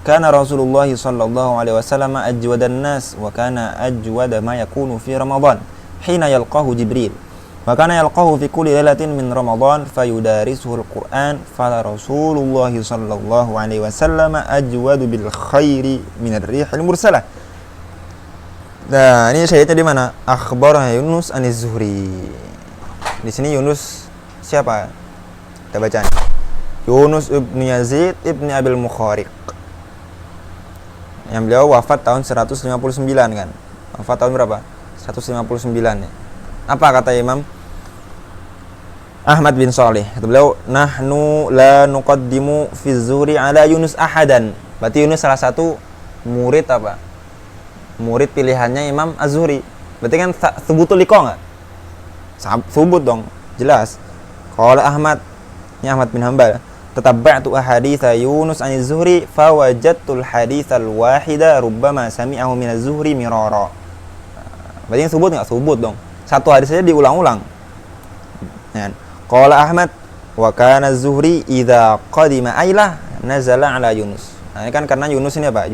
kana Rasulullah sallallahu alaihi wasallam ajwadan nas wa kana ajwada ma yakunu fi Ramadan hina yalqahu Jibril wa kana yalqahu fi kulli lailatin min Ramadan fayudarisuhu al-Qur'an fala Rasulullah sallallahu alaihi wasallam ajwadu bil khairi min ar-rihil mursalah. Nah, ini syahidnya di mana? Akhbarana Yunus an Zuhri. Di sini Yunus siapa? Kita baca. Yunus ibn Yazid ibn Abil Mukhariq. Yang beliau wafat tahun 159 kan. Wafat tahun berapa? 159 ya. Apa kata Imam Ahmad bin Shalih? Kata beliau, nahnu la nuqaddimu fi Zuhri ala Yunus ahadan. Berarti Yunus salah satu murid apa? Murid pilihannya Imam Az-Zuhri. Berarti kan thubutul liqa enggak? Thubut dong, jelas. Qala Ahmad, ini Ahmad bin Hanbal. Tatabba'tu ahaditsa Yunus an Az-Zuhri fawajadtul haditsal wahida rubbama sami'ahu min Az-Zuhri mirara. Berarti thubut enggak? Thubut dong. Satu hadis saja diulang-ulang. Ya. Qala Ahmad wa kana Az-Zuhri idza qadima Ailah nazala ala Yunus. Nah, ini kan karena Yunus ini apa?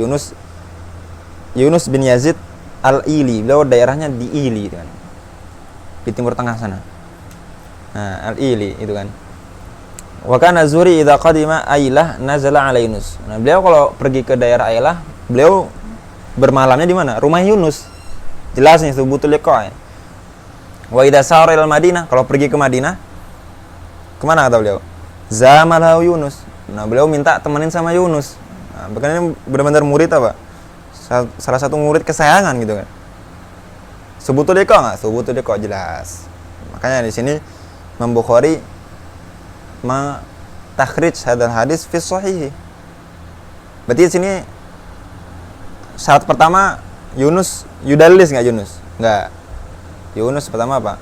Yunus bin Yazid Al-Ili. Beliau daerahnya di Ili kan. Di timur tengah sana. Nah, Al-Ili itu kan. Wa kana Az-Zuhri idza qadima Ailah nazala ala Yunus. Nah, beliau kalau pergi ke daerah Ailah, beliau bermalamnya di mana? Rumah Yunus. Jelas nih thubutul liqa. Ya. Wa idza sara ila Madinah, kalau pergi ke Madinah, kemana kata beliau? Zamalahu Yunus. Nah, beliau minta temenin sama Yunus. Nah, bahkan ini benar-benar murid apa? Salah satu murid kesayangan gitu kan. Thubutul liqa enggak? Thubutul liqa jelas. Makanya di sini Imam Bukhari takhrij hadal hadis fi sahih. Berarti di sini syarat pertama Yunus yudallis enggak Yunus? Enggak. Yunus pertama apa?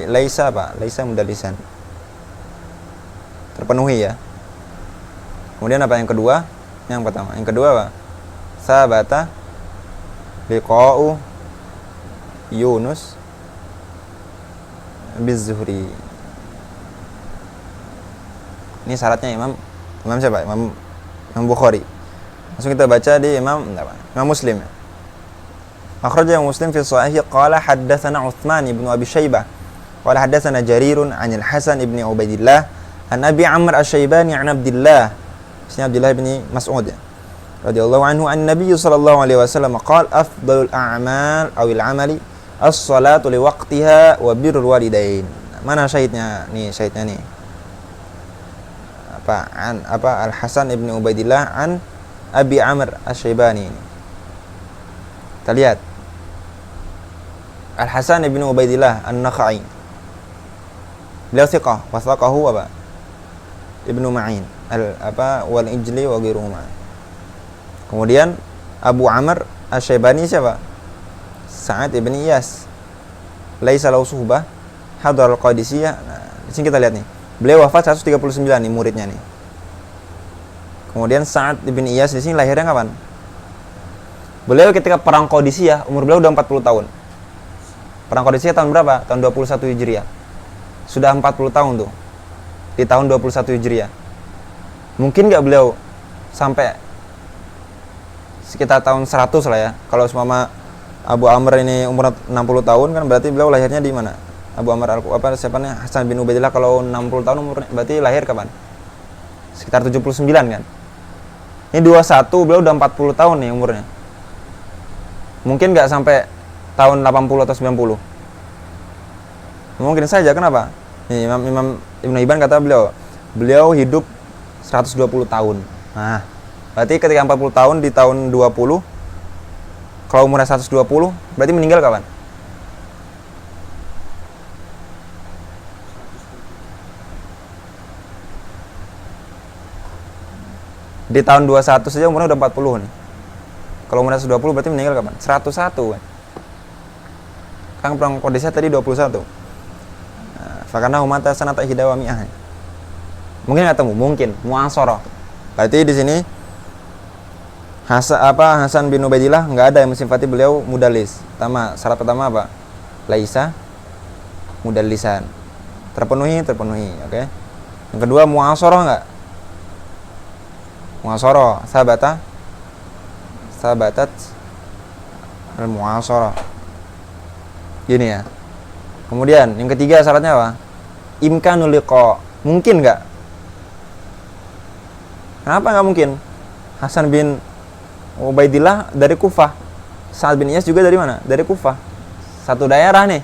Laisa apa? Laisa mudallisan. Terpenuhi ya. Kemudian apa yang kedua? Yang pertama. Yang kedua apa? Sabata liqa'u Yunus biz-Zuhri. Ini syaratnya Imam siapa? Imam Bukhari. Langsung kita baca di Imam Muslim. Akhrajahu Muslim fi Sahih qala haddatsana Utsman ibn Abi Syaibah qala haddatsana Jarirun 'anil Hasan ibn Ubaidillah an Abi Amr Asy-Syaibani 'an Abdullah. Ini Abdullah bin Mas'ud ya. radhiyallahu anhu an Nabi sallallahu alaihi wasallam qala afdalul a'mal awil amali as-salatu li waqtiha wa birrul walidain. Mana syahidnya? Nih syahidnya nih. Al Hasan ibn Ubaidillah an Abi Amr Asy-Syaibani. Kita lihat. Al Hasan ibn Ubaidillah An-Nakhai. Beliau thiqah, wasaqahu apa? Ibnu Ma'in. Wal Ijli wa ghairuhuma. Kemudian Abu Amr Asy-Syaibani siapa? Sa'ad ibn Iyas. Laisa lahu suhbah hadar al-Qadisiyah. Nah, di sini kita lihat nih. Beliau wafat 139 nih muridnya nih. Kemudian Sa'ad ibn Iyas di sini lahirnya kapan? Beliau ketika perang Qadisiyah, umur beliau udah 40 tahun. Perang Qadisiyah tahun berapa? Tahun 21 Hijriah. Sudah 40 tahun tuh. Di tahun 21 Hijriah. Mungkin nggak beliau sampai sekitar tahun 100 lah ya. Kalau semama Abu Amr ini umur 60 tahun kan berarti beliau lahirnya di mana? Abu Amr siapa nih? Hasan bin Ubaidillah kalau 60 tahun umurnya berarti lahir kapan? Sekitar 79 kan? Ini 21 beliau udah 40 tahun nih umurnya. Mungkin nggak sampai tahun 80 atau 90. Mungkin saja, kenapa? Nih, Imam Ibnu Hibban kata beliau hidup 120 tahun. Nah, berarti ketika 40 tahun di tahun 20, kalau umurnya 120, berarti meninggal kapan? Di tahun 21 saja umurnya udah 40 nih. Kalau umurnya 120 berarti meninggal kapan? 101 kan. Kan perang Qadisiyah tadi 21. Fakana umata sanata ihda wa mi'ah. Mungkin enggak temu, mungkin muasharah. Berarti di sini Hasan bin Ubaidillah enggak ada yang mensifati beliau mudallis. Syarat pertama apa? Laisa mudallisan. Terpenuhi, oke. Yang kedua muasharah enggak? Muasharah, sabatat al-muasharah. Gini ya. Kemudian yang ketiga syaratnya apa? Imkanul liqa. Mungkin enggak? Kenapa enggak mungkin? Hasan bin Ubaidillah dari Kufah. Sa'ad bin Iyas juga dari mana? Dari Kufah. Satu daerah nih.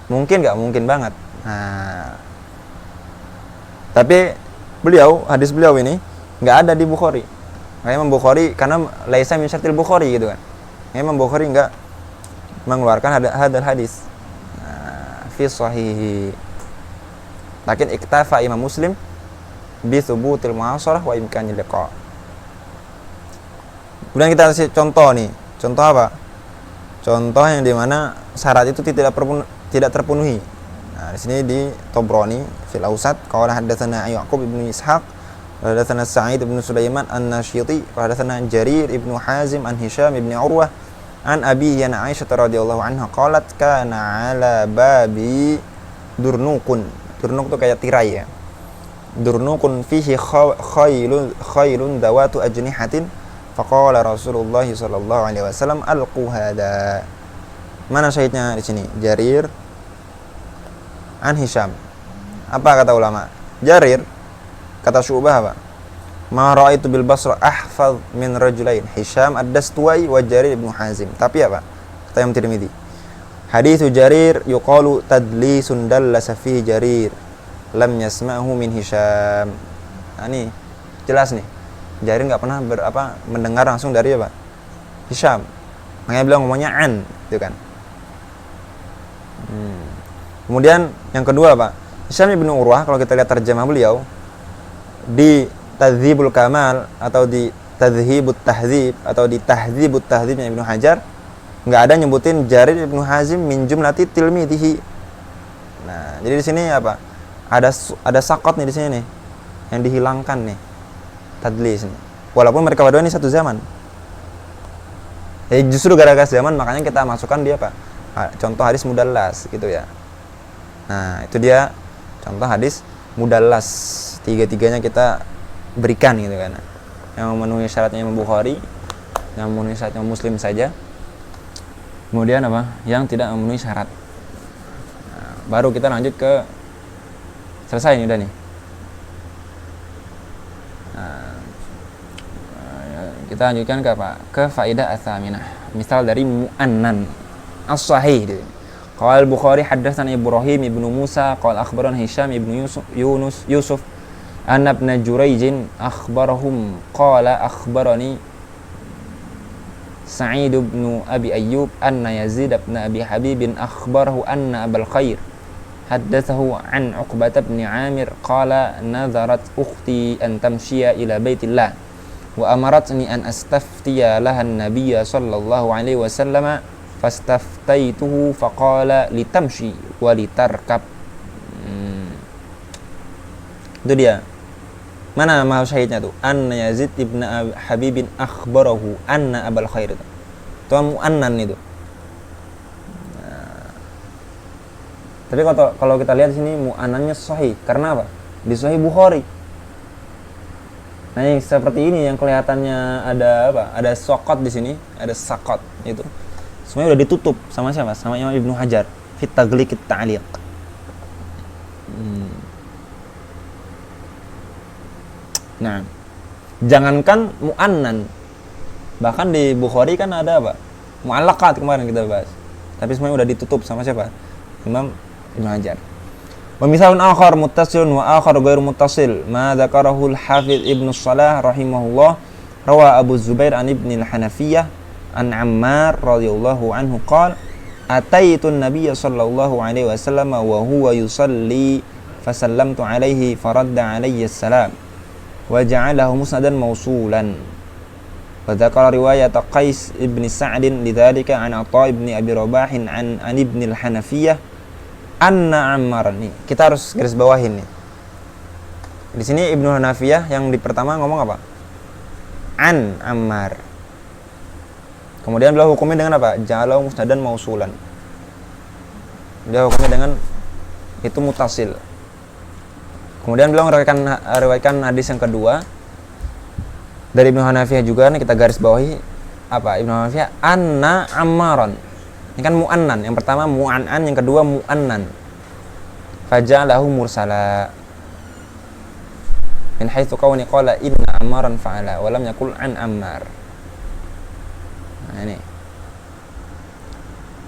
Mungkin enggak? Mungkin banget. Nah. Tapi hadis beliau ini enggak ada di Bukhari. Imam Bukhari karena laisa min syartil Bukhari gitu kan. Imam Bukhari enggak mengeluarkan hadal hadis fi sahih. Lakin iktafa Imam Muslim bi thubutil mu'asharah wa imkanil liqa. Kemudian kita kasih contoh nih. Contoh apa? Contoh yang dimana syarat itu tidak terpenuhi. Nah, di sini di Tabrani fil Awsat qala hadatsana Yaqub ibn Ishaq wa hadatsana Sa'id ibn Sulaiman an-Nasyiti wa hadatsana Jarir ibn Hazim an Hisham ibn Urwah an Abi Yana Aisyah radhiyallahu anha qalat kana ala babi durnukun. Durnuk itu kayak tirai ya. Durnukun fihi khailun dawatu ajnihatin faqala Rasulullah sallallahu alaihi wasallam alqu hada. Mana syahidnya di sini? Jarir an Hisham. Apa kata ulama? Jarir kata Syu'bah apa? Ma ra'aitu bil Basra ahfaz min rajulain Hisham ad-Dastuwai wa Jarir ibn Hazim. Tapi apa? Kata Imam Tirmidzi. Haditsu Jarir yuqalu tadlisun dallasa fihi Jarir lam yasma'hu min Hisham. Nah, ini jelas nih. Jarir enggak pernah mendengar langsung dari apa? Hisham. Makanya beliau ngomongnya an, gitu kan. Kemudian yang kedua apa? Hisham ibn Urwah kalau kita lihat terjemah beliau di Tadzhibul Kamal atau di Tadzhibut Tahdzib atau di Tahdzibut Tahdzibnya Ibnu Hajar enggak ada nyebutin Jarir ibn Hazim min jumlati tilmidihi. Nah, jadi di sini apa? Ada sakot nih di sini nih yang dihilangkan nih. Tadlis nih. Walaupun mereka berdua ini satu zaman. Ya justru gara-gara zaman makanya kita masukkan dia apa? Contoh hadis mudallas gitu ya. Nah, itu dia contoh hadis mudallas. Tiga-tiganya kita berikan gitu kan. Yang memenuhi syaratnya Imam Bukhari, yang memenuhi syaratnya Muslim saja. Kemudian apa? Yang tidak memenuhi syarat. Nah, baru kita lanjut ke selesai ini udah nih. Nah, Kita lanjutkan ke apa? Ke faedah ats-tsaminah. Misal dari mu'annan as-sahih. Qala al-Bukhari haddatsana Ibrahim ibnu Musa qala akhbarana Hisham ibnu Yusuf anna ibn Jurayj akhbarahum qala akhbarani Sa'id ibn Abi Ayyub anna Yazid ibn Abi Habib akhbarahu anna Abul Khair haddatsahu an Uqbah ibn Amir qala nadharat ukhti an tamshiya ila baitillah wa amaratni an astaftiya laha an-nabiy sallallahu alaihi wasallam fastaftaituhu faqala litamshi wa litarkab. Itu dia. Mana mahal syahidnya tuh? Anna Yazid ibn Habibin akhbarahu anna Abul Khair itu. Itu mu'annan itu. Nah. Tapi kalau kita lihat di sini mu'annannya sahih. Karena apa? Di Sahih Bukhari. Nah, yang seperti ini yang kelihatannya ada apa? Ada sokot di sini, ada sakot itu. Semuanya udah ditutup sama siapa? Sama Imam Ibnu Hajar fi Taghliqit Ta'liq. Nah, jangankan mu'annan, bahkan di Bukhari kan ada apa? Mu'allaqat kemarin kita bahas. Tapi semuanya udah ditutup sama siapa? Imam Ibnu Hajar. Wa misalun akhar muttasilun wa akhar ghairu muttasil. Ma dzakarahu al-Hafidz Ibnu Shalah rahimahullah, rawa Abu Zubair an Ibn al-Hanafiyah an Ammar radhiyallahu anhu qala ataitu an-nabiy sallallahu alaihi wasallam wa huwa yusalli fasallamtu alaihi faradda alayya as-salam wa ja'alahu musnadan mausulan wa dzakara riwayat Qais ibn Sa'd lidzalika an Atha ibn Abi Rabah an Ibn al-Hanafiyah anna Ammar. Nih kita harus garis bawahin nih. Di sini Ibnu Hanafiyah yang di pertama ngomong apa? An Ammar. Kemudian beliau hukumnya dengan apa? Ja'alahu musnadan mausulan. Beliau hukumnya dengan itu mutasil. Kemudian beliau meriwayatkan hadis yang kedua dari Ibnu Hanafiyah juga, nih kita garis bawahi apa? Ibnu Hanafiyah anna Ammaran. Ini kan mu'annan. Yang pertama mu'an'an, yang kedua mu'annan. Faja'alahu mursala. Min haitsu qawni qala inna Ammaran fa'ala wa lam yaqul an Ammar. Nah ini.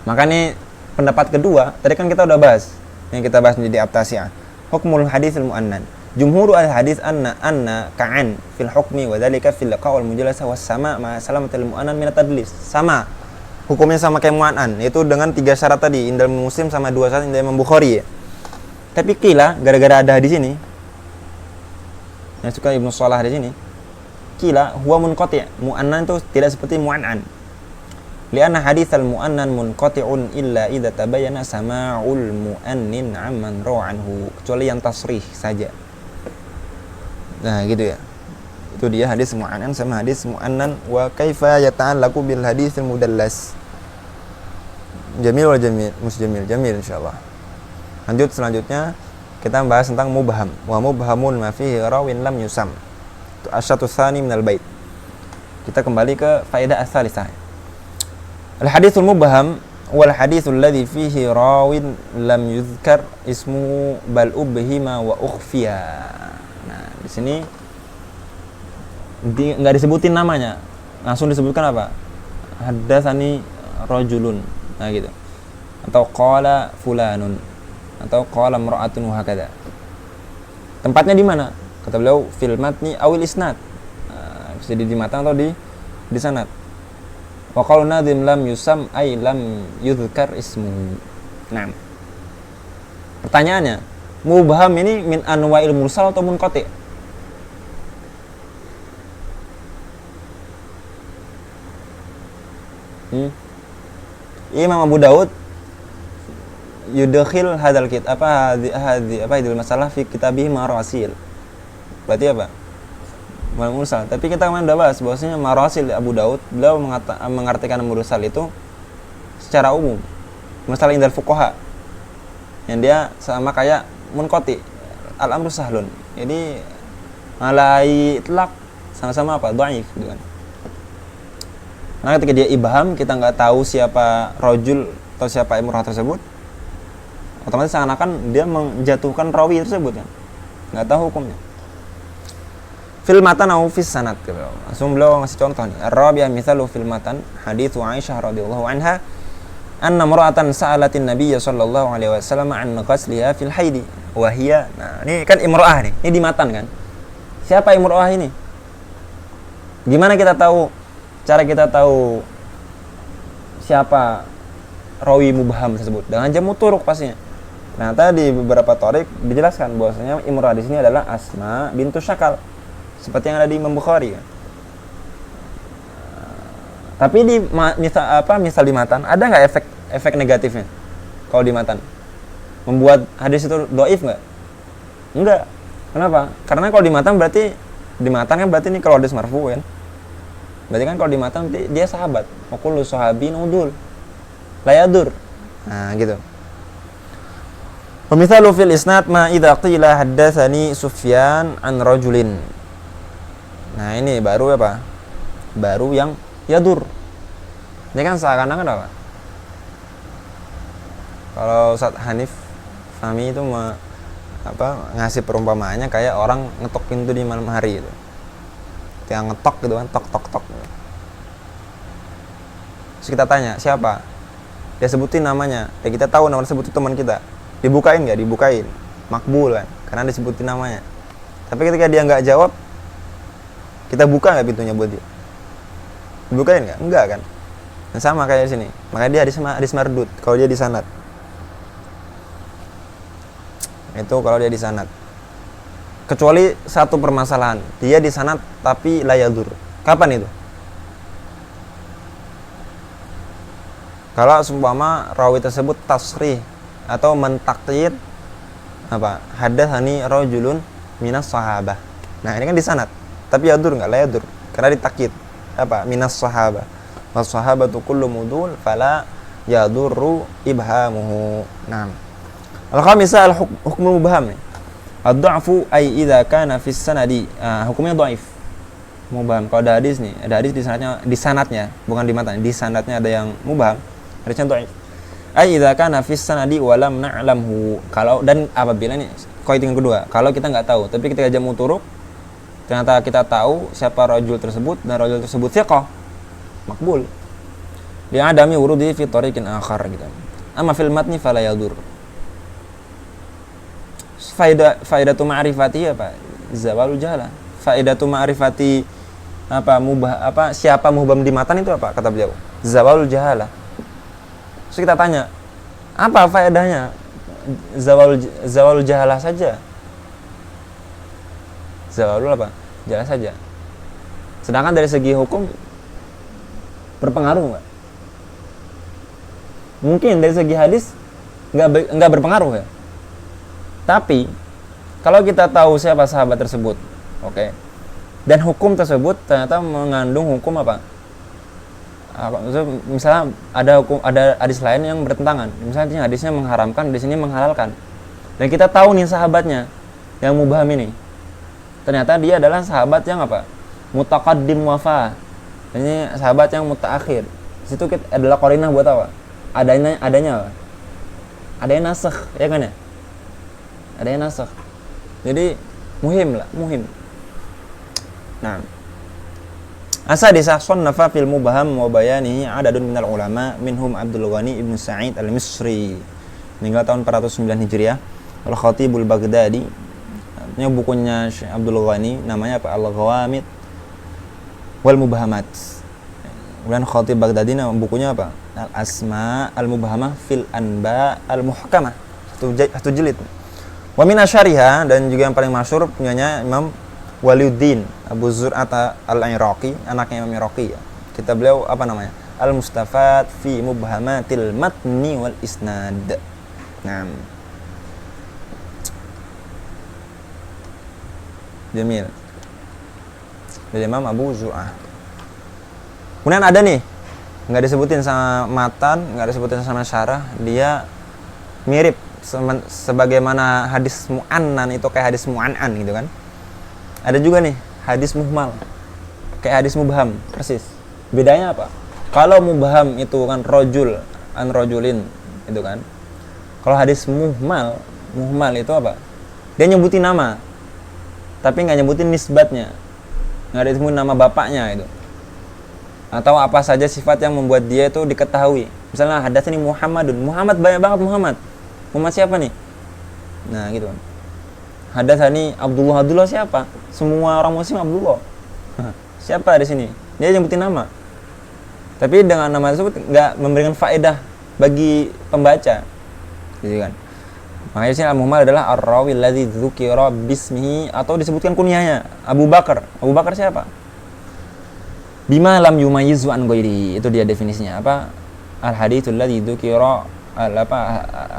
Maka ini pendapat kedua, tadi kan kita udah bahas. Yang kita bahas menjadi abtasiyah. Hukmul haditsul mu'annan. Jumhur al-hadits anna ka'an fil hukmi wa dzalika fil liqa' wal mujalasah was sama' ma salamatul mu'annan min at-tadlis. Sama. Hukumnya sama kayak mu'annan, yaitu dengan 3 syarat tadi, indal Muslim sama 2 syarat indal Imam Bukhari ya. Tapi kila gara-gara ada hadis ini. Yang suka Ibnu Shalah di sini. Kila huwa munqati'. Mu'annan itu tidak seperti mu'annan. Lianna haditsal mu'annan munqati'un illa idza tabayyana sama'ul mu'annin 'amman raw'anhu, kecuali yang tasrih saja. Nah, gitu ya. Itu dia hadis mu'annan sama hadis mu'annan. Wa kaifa yata'allaqu bil haditsil mudallas. Jamil wal jamil, musjamil, jamil insyaallah. Lanjut selanjutnya kita membahas tentang mubham. Wa mubhamun ma fihi rawin lam yusam. Itu asyatu tsani minal bait. Kita kembali ke faedah ats-tsalisah. Al-haditsul mubham wal haditsul ladzi fihi rawin lam yuzkar ismuhu bal ubhima wa ukhfiya. Nah, di sini enggak disebutin namanya. Langsung disebutkan apa? Haddatsani rajulun. Nah gitu. Atau qala fulanun atau qala imra'atun wa hakadha. Tempatnya di mana? Kata beliau fil matni awil isnad. Nah, bisa di matan atau di sanad. Wa qalu nadhim lam yusam ay lam yudhkar ismu. Nah. Pertanyaannya, mubham ini min anwa'il mursal atau munqati'? Imam Abu Daud yudkhil hadzal kitab hadil masalah fi kitabih marasil. Berarti apa? Mursal. Tapi kita kemarin udah bahas bahwasanya marasil Abu Daud, beliau mengartikan mursal itu secara umum. Mursal indal fuqaha. Yang dia sama kayak munqati, al-amru sahlun. Jadi alai itlaq sama-sama apa? Dhaif gitu kan. Nah, ketika dia ibham, kita nggak tahu siapa rajul atau siapa imrah tersebut, otomatis seakan-akan dia menjatuhkan rawi tersebut kan. Nggak tahu hukumnya. fil matan au fis sanad. Langsung beliau ngasih contoh nih. Ar-rabi'ah mithalu fil matan haditsu Aisyah radhiyallahu anha anna mar'atan sa'alatin nabiyya sallallahu alaihi wasallam an ghasliha fil haidi wa hiya. Nah, ini kan imra'ah nih. Ini di matan kan. Siapa imra'ah ini? Gimana kita tahu, cara kita tahu siapa rawi mubham tersebut? Dengan jamu turuk pastinya. Nah, tadi beberapa tarik dijelaskan bahwasanya imra'ah di sini adalah Asma bintu Syakal. Seperti yang ada di Imam Bukhari kan. Tapi di misal di matan ada nggak efek negatifnya? Kalau di matan membuat hadis itu dhaif nggak? Enggak. Kenapa? Karena kalau di matan kan berarti ini kalau hadis marfu kan. Berarti kan kalau di matan dia sahabat. Wa kullu sahabin udul la yadur. Nah, gitu. Wa mithalu fil isnad ma idza qila haddatsani Sufyan an rajulin. Nah, ini baru apa? Baru yang yadur. Ini kan seakan-akan apa? Kalau Ustaz Hanif Fahmi itu ngasih perumpamaannya kayak orang ngetok pintu di malam hari gitu. Yang ngetok gitu kan, tok. Terus kita tanya, siapa? Dia sebutin namanya. Ya kita tahu nama tersebut itu teman kita. Dibukain nggak? Dibukain. Makbul kan, karena disebutin namanya. Tapi ketika dia nggak jawab, kita buka nggak pintunya buat dia? Dibukain nggak? Enggak kan? Nah, sama kayak di sini. Makanya dia hadis mardud kalau dia di sanad. Itu kalau dia di sanad. Kecuali satu permasalahan, dia di sanad tapi la yadur. Kapan itu? Kalau seumpama rawi tersebut tasrih atau mentaqyid hadatsani rajulun minas sahabah. Nah, ini kan di sanad. Tapi yadur enggak? La yadur. Karena ditakyid minas sahabah. Was sahabatu kullu mudul fala yadurru ibhamuhu. Naam. Al-khamisah al-hukmul mubham. Ad-dha'fu ay idza kana fi sanadi. Hukumnya dhaif. Mubham. Kalau ada hadis nih, ada hadis di sanadnya, bukan di matan. Di sanadnya ada yang mubham, hadisnya dhaif. Ay idza kana fi sanadi wa lam na'lamhu. Kalau dan apabila nih kaidah yang kedua, kalau kita enggak tahu, tapi ketika jamu turuk ternyata kita tahu siapa rajul tersebut dan rajul tersebut thiqah, makbul. Dia adami wurudi fi tariqin akhar gitu. Amma fil matni fala yadur. Faidatu ma'rifati apa? Zawalul jahala. Faidatu ma'rifati siapa mubham di matan itu apa? Kata beliau, zawalul jahala. Terus kita tanya, apa faedahnya? Zawalul jahala saja. Zawalul apa? Jahala saja. Sedangkan dari segi hukum berpengaruh nggak? Mungkin dari segi hadis nggak berpengaruh ya. Tapi kalau kita tahu siapa sahabat tersebut, oke, dan hukum tersebut ternyata mengandung hukum apa? Misalnya ada hadis lain yang bertentangan. Misalnya hadisnya mengharamkan, di sini menghalalkan. Dan kita tahu nih sahabatnya yang mubham ini. Ternyata dia adalah sahabat yang apa? Mutaqaddim wafa. Ini sahabat yang mutaakhir. Situ adalah qarinah buat apa? Adanya apa? Adanya nasakh, ya kan ya? Adanya nasakh. Jadi muhim. Nah, asadisah sunnafa fil mubham wa bayanihi adadun minal ulama minhum Abdul Ghani ibn Sa'id al-Misri. Meninggal tahun 409 Hijriah. Al-Khatibul Baghdadi. Artinya bukunya Syekh Abdul Ghani namanya apa? Al-Ghawamid wal Mubhamat. Kemudian Khatib Baghdadi bukunya apa? Al-Asma al-Mubhamah fil Anba al-Muhkamah. Satu jilid. Wa min asyariha, dan juga yang paling masyhur punyanya Imam Waliuddin Abu Zur'at al-Iraqi, anaknya Imam Iraqi ya. Kita beliau apa namanya? Al-Mustafad fi Mubhamatil Matni wal Isnad. Nah. Jamil. Dari Imam Abu Zur'ah. Kemudian ada nih, nggak disebutin sama matan, nggak disebutin sama syarah, dia mirip sebagaimana hadis mu'annan itu kayak hadis mu'an'an gitu kan. Ada juga nih hadis muhmal kayak hadis mubham persis. Bedanya apa? Kalau mubham itu kan rajul an rajulin itu kan. Kalau hadis muhmal itu apa? Dia nyebutin nama tapi nggak nyebutin nisbatnya. nggak disebut nama bapaknya itu. Atau apa saja sifat yang membuat dia itu diketahui. Misalnya hadatsani Muhammadun, Muhammad banyak banget Muhammad. Muhammad siapa nih? Nah, gitu kan. Hadatsani Abdullah, Abdullah siapa? Semua orang muslim Abdullah. Siapa di sini? Dia nyebutin nama. Tapi dengan nama tersebut nggak memberikan faedah bagi pembaca. Gitu kan. Makanya sini al-muhmal adalah ar-rawi alladzi dzukira bismihi atau disebutkan kunyahnya Abu Bakar. Abu Bakar siapa? Bima lam yumayyizu an ghairi. Itu dia definisinya. Apa? Al-haditsul ladzi dzukira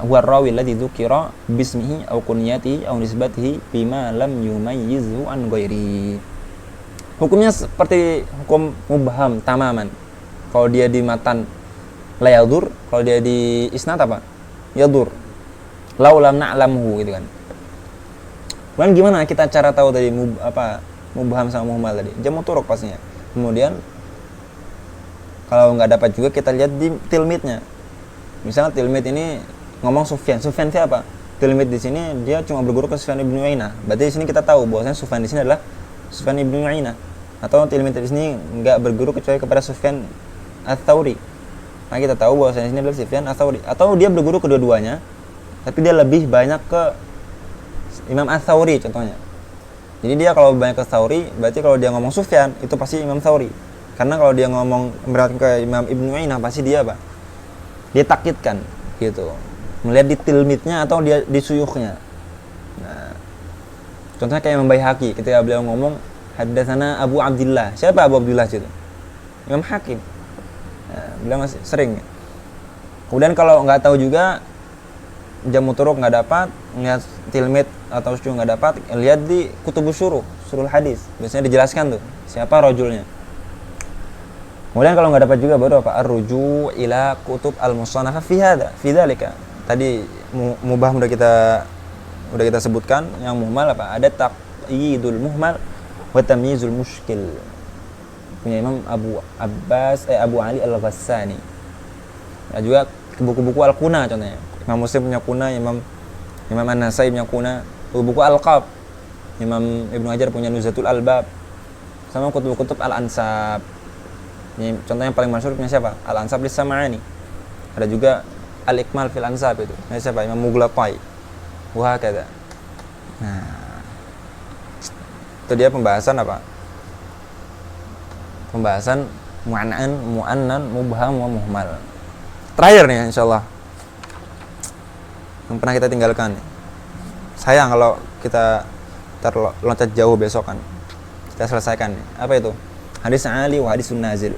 huwa ar-rawi alladzi dzukira bismihi aw kunyatihi aw nisbatihi bima lam yumayyizu an ghairi. Hukumnya seperti hukum mubham tamaman. Kalau dia di matan la yadur, kalau dia di isnad apa? Yadur. Laulam na'lamhu gitu kan. Kemudian gimana kita cara tahu tadi mubham sama muhmal tadi? Jamu turuq pastinya. Kemudian kalau nggak dapat juga kita lihat di tilmidnya. Misalnya tilmid ini ngomong Sufyan. Sufyan siapa? Tilmid di sini dia cuma berguru ke Sufyan ibn Uyainah. Berarti di sini kita tahu bahwasanya Sufyan di sini adalah Sufyan ibn Uyainah. Atau tilmid di sini nggak berguru kecuali kepada Sufyan Ats-Tsauri. Nah kita tahu bahwasanya di sini adalah Sufyan Ats-Tsauri. Atau dia berguru kedua-duanya, tapi dia lebih banyak ke Imam Ats-Tsauri contohnya. Jadi dia kalau banyak ke Tsauri, berarti kalau dia ngomong Sufyan itu pasti Imam Tsauri. Karena kalau dia ngomong berat ke Imam Ibnu Uyainah pasti dia apa? Dia takkidkan gitu. Melihat di tilmidnya atau dia di suyukhnya. Nah, contohnya kayak Imam Baihaqi ketika beliau ngomong haddatsana Abu Abdillah. Siapa Abu Abdillah itu? Imam Hakim. Nah, beliau masih sering. Kemudian kalau nggak tahu juga jamu turuq nggak dapat, ngeliat tilmid atau syuh nggak dapat, lihat di kutubus syuruh hadis. Biasanya dijelaskan tuh siapa rajulnya. Kemudian kalau nggak dapat juga baru apa? Ar-ruju' ila kutub al-musannafah fi dzalika. Tadi mubah udah kita sebutkan, yang muhmal apa? Ada taqyidul muhmal wa tamyizul mushkil. Punya Imam Abu Ali Al-Ghassani. Ada juga buku-buku al-kuna contohnya. Imam Muslim punya kuna, Imam An-Nasai punya kuna, buku Al-Qab, Imam Ibnu Hajar punya Nuzatul Albab, sama kutub-kutub Al-Ansab. Ini contoh yang paling masyhur punya siapa? Al-Ansab lis-Sam'ani. Ada juga Al-Ikmal fil Ansab itu. Ini siapa? Imam Mughlatai. Wah kata. Nah, itu dia pembahasan apa? Pembahasan mu'annan, mubham, wa muhmal. Terakhir nih insyaallah. Yang pernah kita tinggalkan. Sayang kalau kita terloncat jauh besok kan. Kita selesaikan nih. Apa itu? Hadis Ali wa hadisun nazil.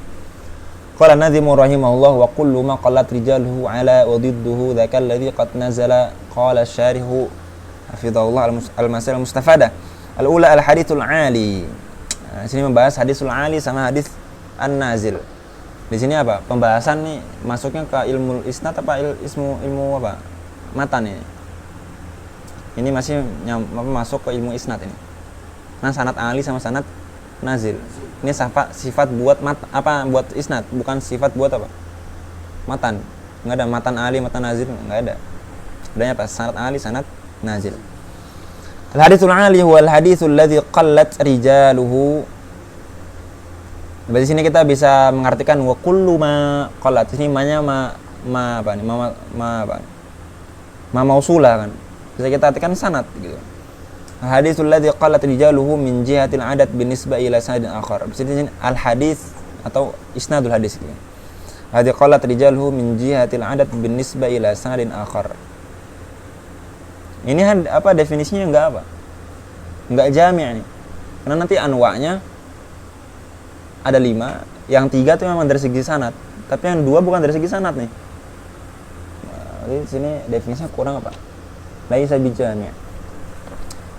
Qala an-nadhimu rahimahullah wa kullu ma qallat rijaluhu ala wa didduhu dzaka alladhi qad nazala qala asy-syarihu hafizahullah al-masail al-mustafadah. Al-ula al-hadithul ali. Nah, sini membahas hadisul ali sama hadis an-nazil. Di sini apa? Pembahasan nih masuknya ke ilmu isnad apa ilmu apa? Matan ini. Ini masih masuk ke ilmu isnad ini. Nah, sanad ali sama sanad nazil. Ini sifat buat buat isnad, bukan sifat buat apa? Matan. Enggak ada matan ali, matan nazil, enggak ada. Adanya apa? Sanad ali, sanad nazil. Al-haditsul ali huwa al-haditsul ladzi qallat rijaluhu. Di sini kita bisa mengartikan wa kullu ma qallat. Ini ma mausulah kan. Bisa kita artikan sanad gitu. Al-haditsul ladzi qallat rijaluhu min jihatil adad binisbah ila sanadin akhar. Di sini al-hadits atau isnadul hadis gitu. Hadzi qallat rijaluhu min jihatil adad binisbah ila sanadin akhar. Ini apa definisinya enggak jami' nih. Karena nanti anwa'nya ada 5, yang 3 itu memang dari segi sanad, tapi yang 2 bukan dari segi sanad nih. Nah, di sini definisinya kurang apa? Laisa bijami'.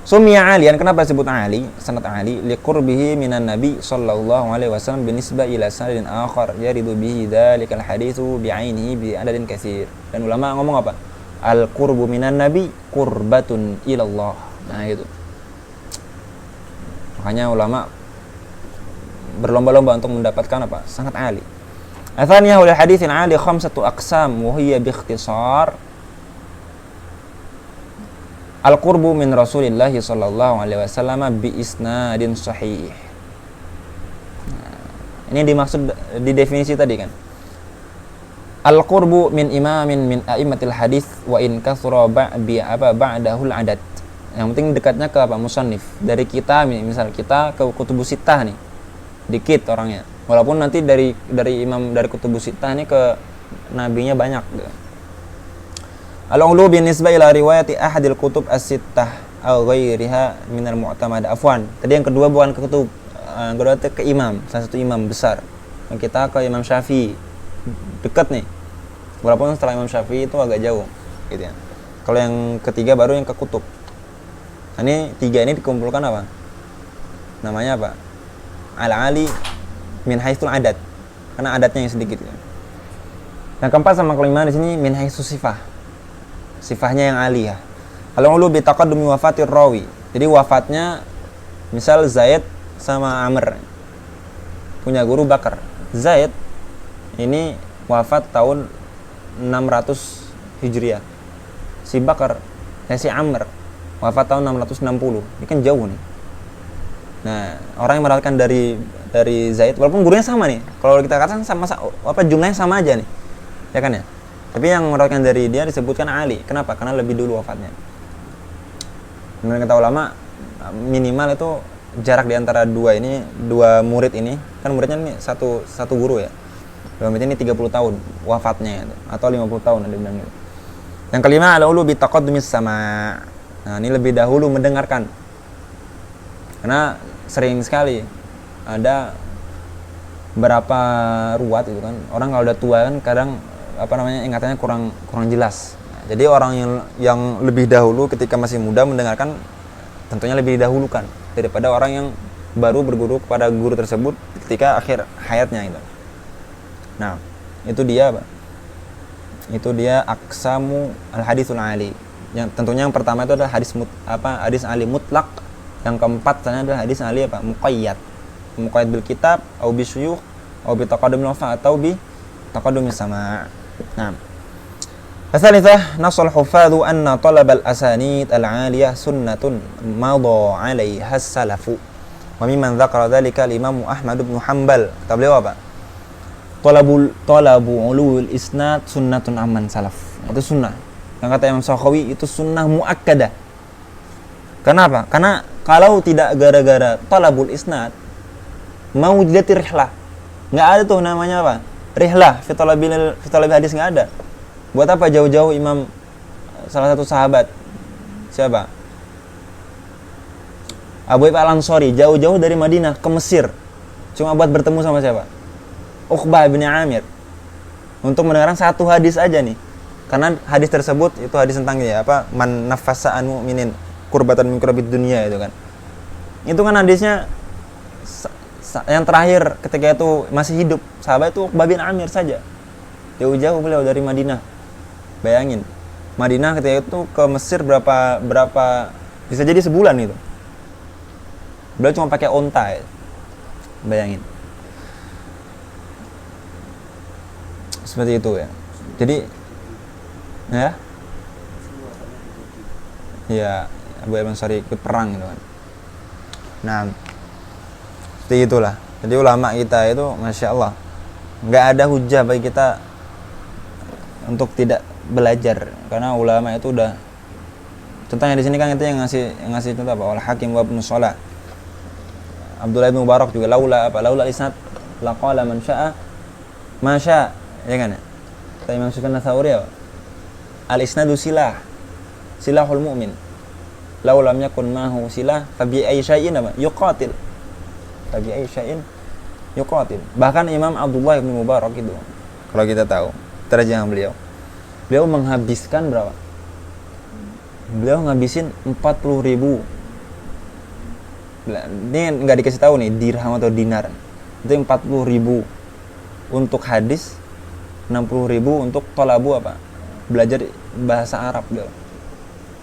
Summiya alian, kenapa disebut ali? Sanad ali liqurbihi minan nabi sallallahu alaihi wasallam binisbah ila sanadin akhar yaridu bihi dzalikal haditsu bi'ainihi bi adadin katsir. Dan ulama ngomong apa? Al-qurbu minan nabi qurbatun ilallah. Nah itu. Makanya ulama berlomba-lomba untuk mendapatkan apa? Sanad ali. Atsaniyah wal haditsin ali khamsatu aqsam wa hiya bi ikhtisar al-qurbu min Rasulillah sallallahu alaihi wasallam bi isnadin sahih. Ini dimaksud di definisi tadi kan. Al-qurbu min imamin min a'immatil hadis wa in kasura ba'dahul adad. Yang penting dekatnya ke apa? Musannif. Dari kita, misal kita ke kutubus sittah nih. Dikit orangnya. Walaupun nanti dari imam dari kutubus sittah nih ke nabinya banyak. Al-ulu bin nisbah ila riwayati ahadil kutub as-sittah aw ghairiha minal mu'tamad. Afwan. Tadi yang kedua bukan ke kutub, yang kedua ke imam, salah satu imam besar. Yang kita ke Imam Syafi'i. Dekat nih. Walaupun setelah Imam Syafi'i itu agak jauh gitu ya. Kalau yang ketiga baru yang ke kutub. Nah, ini tiga ini dikumpulkan apa? Namanya apa? Al-ali min haitsul adat. Karena adatnya yang sedikit ya. Yang keempat sama kelima di sini min haitsus sifah. Sifahnya yang ali ya. Al-ulu bi taqaddumi wafatir rawi. Jadi wafatnya misal Zaid sama Amr. Punya guru Bakar. Zaid ini wafat tahun 600 Hijriah. Si Bakar, si Amr wafat tahun 660. Ini kan jauh nih. Nah, orang yang meriwayatkan dari Zaid, walaupun gurunya sama nih. Kalau kita katakan sama apa jumlahnya sama aja nih. Ya kan ya? Tapi yang meriwayatkan dari dia disebutkan Ali. Kenapa? Karena lebih dulu wafatnya. Menurut kata ulama, minimal itu jarak di antara dua murid ini, kan muridnya ini satu guru ya. Dalam ini 30 tahun wafatnya itu, atau 50 tahun ada bilang gitu. Yang kelima al-ulu bi taqaddumis sama. Nah, ini lebih dahulu mendengarkan. Karena sering sekali ada berapa ruwat itu kan. Orang kalau udah tua kan kadang ingatannya kurang jelas. Nah, jadi orang yang lebih dahulu ketika masih muda mendengarkan tentunya lebih didahulukan daripada orang yang baru berguru kepada guru tersebut ketika akhir hayatnya itu. Nah, itu dia Pak. Itu dia aqsamu al-hadisul ali. Yang tentunya yang pertama itu adalah hadis ali mutlak. Yang keempat adalah hadis ali apa? Muqayyad. Muqayyad bil kitab atau bi syuyukh atau bi taqaddumil wafa atau bi taqaddumis sama. Nah. Asalitsah nasul hufadhu anna talab al-asanid al-aliyah sunnatun madha 'alaiha as-salafu. Wa mimman dzakara dzalika al-Imam Ahmad bin Hanbal. Kata beliau apa? Talabu ulul isnad sunnatun amman salaf. Itu sunnah. Yang kata Imam Sakhawi itu sunnah muakkadah. Kenapa? Karena kalau tidak gara-gara talabul isnad mau jadi rihlah. Enggak ada tuh namanya apa? Rihlah fi talabil hadis enggak ada. Buat apa jauh-jauh imam salah satu sahabat? Siapa? Abu Ayyub Al-Ansari jauh-jauh dari Madinah ke Mesir. Cuma buat bertemu sama siapa? Uqbah bin Amir. Untuk mendengarkan satu hadis aja nih. Karena hadis tersebut itu hadis tentang ya apa? Man nafasa an mu'minin kurbatan min kurabid dunya itu kan. Itu kan hadisnya yang terakhir ketika itu masih hidup sahabat itu Uqbah bin Amir saja. Jauh-jauh beliau dari Madinah. Bayangin. Madinah ketika itu ke Mesir berapa bisa jadi sebulan itu. Beliau cuma pakai onta ya. Bayangin. Seperti itu ya. Jadi ya Abu Ayyub Al-Ansari ikut perang gitu kan. Nah, seperti itulah. Jadi ulama kita itu Masya Allah nggak ada hujah bagi kita untuk tidak belajar, karena ulama itu udah contohnya di sini kan itu yang ngasih contoh apa? Al-Hakim wa Ibnu Shalah. Abdullah bin Mubarak juga laula isnad laqala man syaa ma syaa. Ya kan ya? Kata Imam Sufyan Ats-Tsauri ya. Al-isnadu silahul mu'min. Law lam yakun mahu silah fa bi ayyi syai'in yuqatil. Fa bi ayyi syai'in yuqatil. Bahkan Imam Abdullah bin Mubarak itu kalau kita tahu terjemahan beliau menghabiskan berapa? Beliau ngabisin 40.000. Ini enggak dikasih tahu nih dirham atau dinar. Itu 40.000 untuk hadis, 60.000 untuk tolabu apa? Belajar bahasa Arab beliau.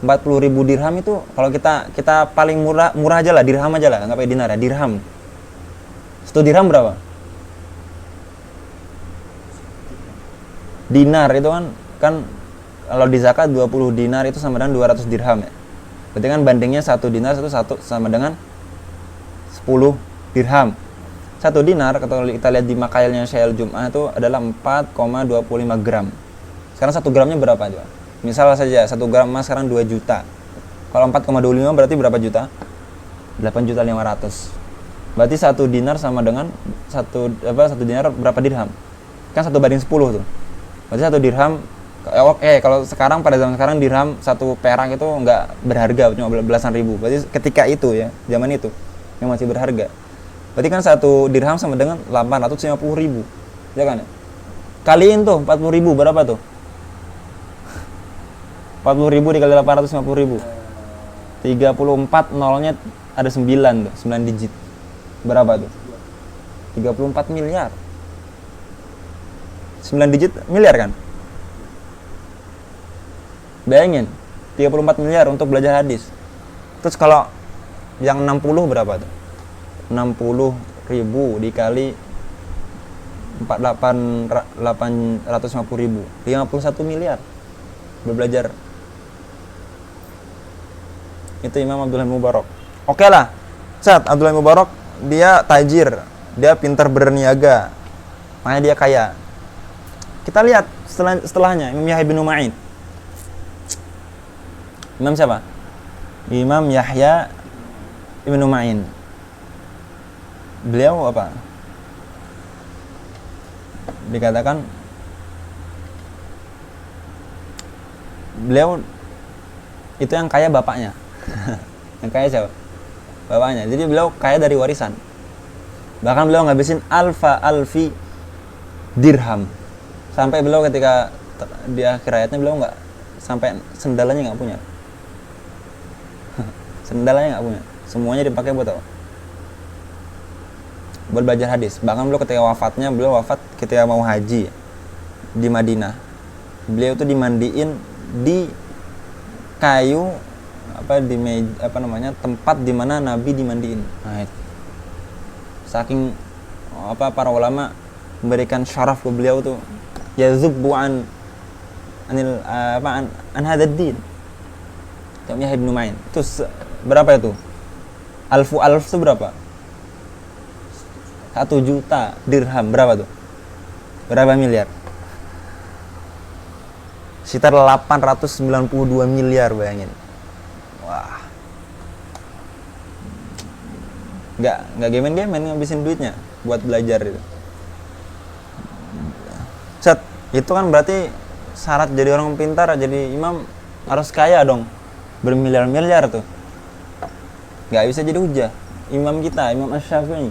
40.000 dirham itu kalau kita paling murah aja lah, dirham aja lah, enggak pakai dinar ya, dirham. 1 dirham berapa? Dinar itu kan kalau di zakat 20 dinar itu sama dengan 200 dirham ya. Berarti kan bandingnya 1 dinar satu sama dengan 10 dirham. 1 dinar kalau kita lihat di makailnya Syail Jum'ah itu adalah 4,25 gram. Sekarang 1 gramnya berapa coba? Misal saja 1 gram emas sekarang 2 juta. Kalau 4,25 berarti berapa juta? 8.500.000. Berarti 1 dinar sama dengan 1 dinar berapa dirham? Kan 1/10 tuh. Berarti 1 dirham kalau sekarang pada zaman sekarang dirham 1 perak itu enggak berharga, cuma belasan ribu. Berarti ketika itu ya, zaman itu yang masih berharga. Berarti kan 1 dirham sama dengan 850.000. Ya kan? Kaliin tuh 40.000 berapa tuh? 40.000 dikali 850.000. 34 nolnya ada 9 tuh, 9 digit. Berapa tuh? 34 miliar. 9 digit miliar kan? Bayangin, 34 miliar untuk belajar hadis. Terus kalau yang 60 berapa tuh? 60.000 dikali 850.000, 51 miliar belajar. Itu Imam Abdullah Mubarak. Oke lah, Abdullah Mubarak dia tajir, dia pintar berniaga, makanya dia kaya. Kita lihat setelahnya Imam Yahya bin Ma'in. Imam siapa? Imam Yahya bin Ma'in. Beliau apa? Dikatakan beliau itu yang kaya bapaknya. Yang kaya siapa? Bapaknya. Jadi beliau kaya dari warisan. Bahkan beliau ngabisin alfi dirham. Sampai beliau ketika di akhir hayatnya beliau nggak sampai sendalanya nggak punya. Sendalanya nggak punya. Semuanya dipakai buat apa? Buat belajar hadis. Bahkan beliau ketika wafatnya, beliau wafat ketika mau haji di Madinah. Beliau itu dimandiin di kayu tempat di mana Nabi dimandiin. Nah, itu. Saking para ulama memberikan syaraf ke beliau tuh, yazubbu an hadzal din. Yahya bin Ma'in. Itu berapa itu? Alf itu berapa? 1 juta dirham berapa tuh? Berapa miliar? Sekitar 892 miliar, bayangin. Wah. Enggak gemen-gemen ngabisin duitnya buat belajar itu. Itu kan berarti syarat jadi orang pintar, jadi imam harus kaya dong. Bermiliar-miliar tuh. Enggak bisa jadi hujah. Imam kita, Imam Asy-Syafi'i,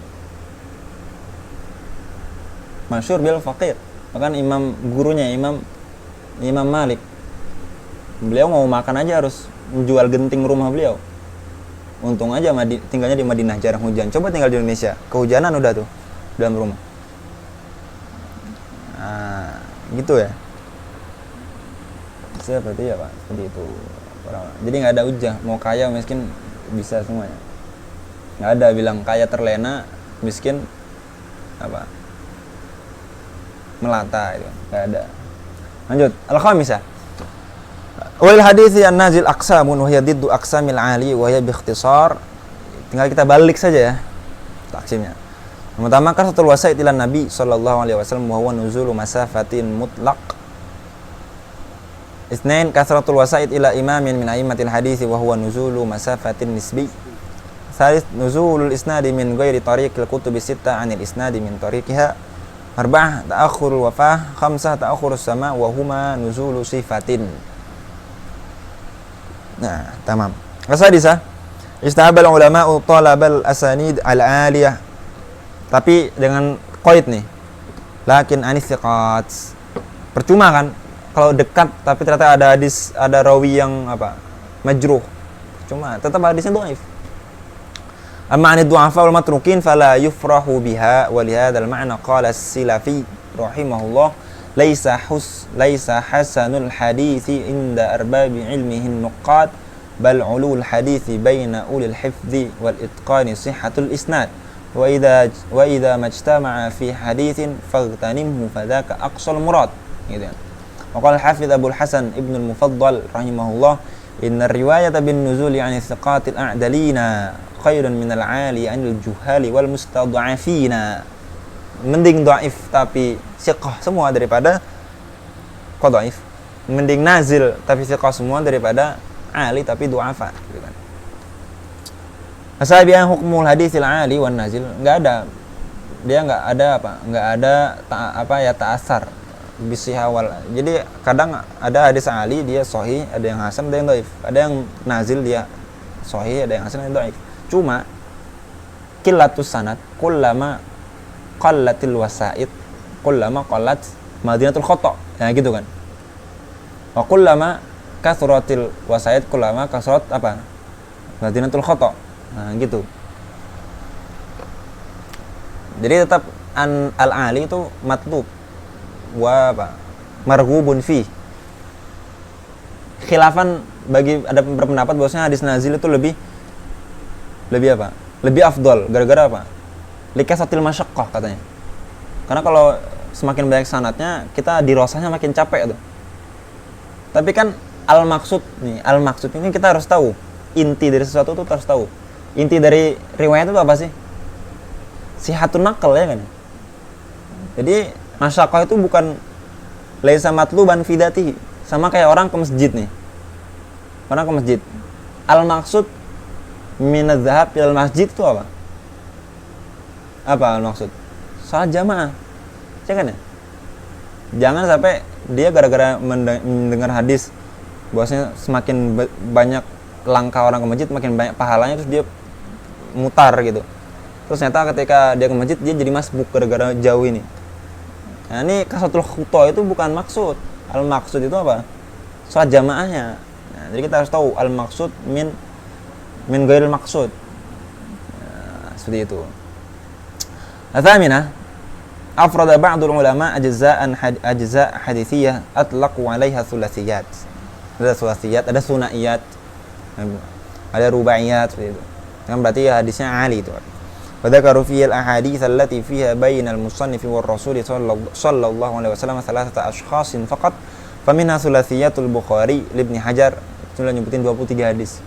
masyhur bil faqir. Bahkan imam gurunya Imam Malik, beliau mau makan aja harus menjual genting rumah beliau. Untung aja tinggalnya di Madinah, jarang hujan. Coba tinggal di Indonesia, kehujanan udah tuh dalam rumah. Nah, gitu ya. Seperti ya Pak, seperti itu. Jadi nggak ada hujah, mau kaya miskin bisa semuanya. Nggak ada bilang kaya terlena, miskin melata itu, nggak ada. Lanjut, al-khamisah. Wal hadithi an-nazil aqsamun wa hiya diddu aqsamil ali wa hiya bi ikhtisar. Tinggal kita balik saja ya taksimnya. Pertama kan satu wasait ila Nabi sallallahu alaihi wasallam wa huwa nuzulu masafatin mutlaq. Itsnain kasratul wasait ila imamin min a'immatil hadits wa huwa nuzulu masafatin nisbi. Tsalits nuzulul isnadi min ghairi tariqil kutubi sittah 'anil isnadi min tariqiha. Arba'ah ta'akhurul wafah, khamsah ta'akhurus sama wa huma nuzulu sifatin. Nah, tamam. Asadisah, istahabal ulama'u talabal asanid al-aliyah. Tapi dengan qaid nih. Lakin anis thiqat. Percuma kan kalau dekat tapi ternyata ada hadis, ada rawi yang majruh. Cuma tetap hadisnya dhaif. Amma anid du'afa wal matrukin fala yufrahu biha wa li hadzal ma'na qala as-Silafi rahimahullah laisa hasanul hadithi inda arbabi ilmihi an-nuqad bal ulul hadithi baina ulil hifdhi wal itqani sihhatul isnad wa idza majtama'a fi hadithin faghtanimhu fadhaka aqsal murad gitu. Wa qala al-Hafidz Abu al-Hasan Ibn al-Mufaddal rahimahullah inna riwayata bin nuzuli 'ani thiqatil a'dalina khairun minal 'ali 'anil juhali wal mustad'afina. Mending dhaif tapi siqah semua daripada dhaif. Mending nazil tapi siqah semua daripada ali tapi du'afa gitu kan. Asabi'an hukmul hadisil 'ali wan nazil, enggak ada, dia enggak ada apa? Enggak ada ta'asar bisihawal. Jadi kadang ada hadis ali dia sahih, ada yang hasan, ada yang dhaif. Ada yang nazil dia sahih, ada yang hasan, ada yang dhaif. Cuma qillatus sanad kullama qallatil wasa'id kullama qallat madinatul khata'. Ya gitu kan. Wa kullama kasratil wasa'id kullama kasrat apa? Madinatul khata'. Nah, gitu. Jadi tetap al-ali itu matlub wa marghubun fi. Khilafan bagi ada berpendapat bahwasanya hadis nazil itu lebih apa? Lebih afdol gara-gara apa? Likasatil masyaqqah katanya. Karena kalau semakin banyak sanadnya, kita dirasanya makin capek tuh. Tapi kan al-maksud ini kita harus tahu. Inti dari sesuatu itu harus tahu. Inti dari riwayat itu apa sih? Sihatun naql ya kan. Jadi masyaqqah itu bukan laisa matluban fi dzatihi. Sama kayak orang ke masjid nih. Orang ke masjid. Al-maksud minadz dzahab ilal masjid itu apa? Apa al-maksud? Salat jamaah. Ya kan ya? Jangan sampai dia gara-gara mendengar hadis bahwasanya semakin banyak langkah orang ke masjid makin banyak pahalanya, terus dia mutar gitu. Terus ternyata ketika dia ke masjid dia jadi masbuk gara-gara jauh ini. Nah, ini kasatul khuta itu bukan maksud. Al-maksud itu apa? Salat jamaahnya. Nah, jadi kita harus tahu al-maksud min ghairil maksud. Nah, seperti itu. Athamina afrada ba'dul ulama ajza' hadithiyah atlaqu 'alaiha thulathiyat. Ada thulathiyat, ada sunaiyat, ada rubaiyat seperti itu. Kan berarti hadisnya ali itu. Wa dzakaru fihi al-ahadits allati fiha bainal musannif war rasul sallallahu alaihi wasallam thalathata ashkhasin faqat faminha thulathiyatul Bukhari li Ibnu Hajar, sudah nyebutin 23 hadis.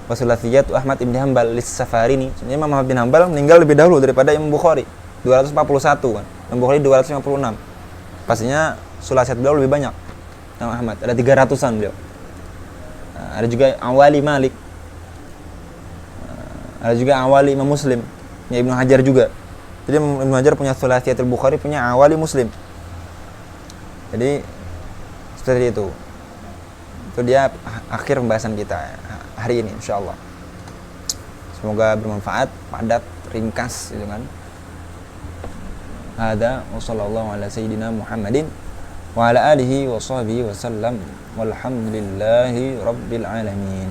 Wa thulathiyatu Ahmad bin Hanbal lis-Safarini. Sebenarnya Imam Ahmad bin Hanbal meninggal lebih dahulu daripada Imam Bukhari, 241 kan. Imam Bukhari 256. Pastinya sulasiyat beliau lebih banyak. Imam Ahmad ada 300-an beliau. Ada juga awali Malik. Ada juga awali Imam Muslim, ya Ibnu Hajar juga. Jadi Ibnu Hajar punya Thulatsiyatul Bukhari, punya awali Muslim. Jadi seperti itu. Itu dia akhir pembahasan kita hari ini insyaallah. Semoga bermanfaat, padat, ringkas gitu kan. Hada wa sallallahu ala sayyidina Muhammadin wa ala alihi wa sahbihi wa sallam walhamdulillahi rabbil alamin.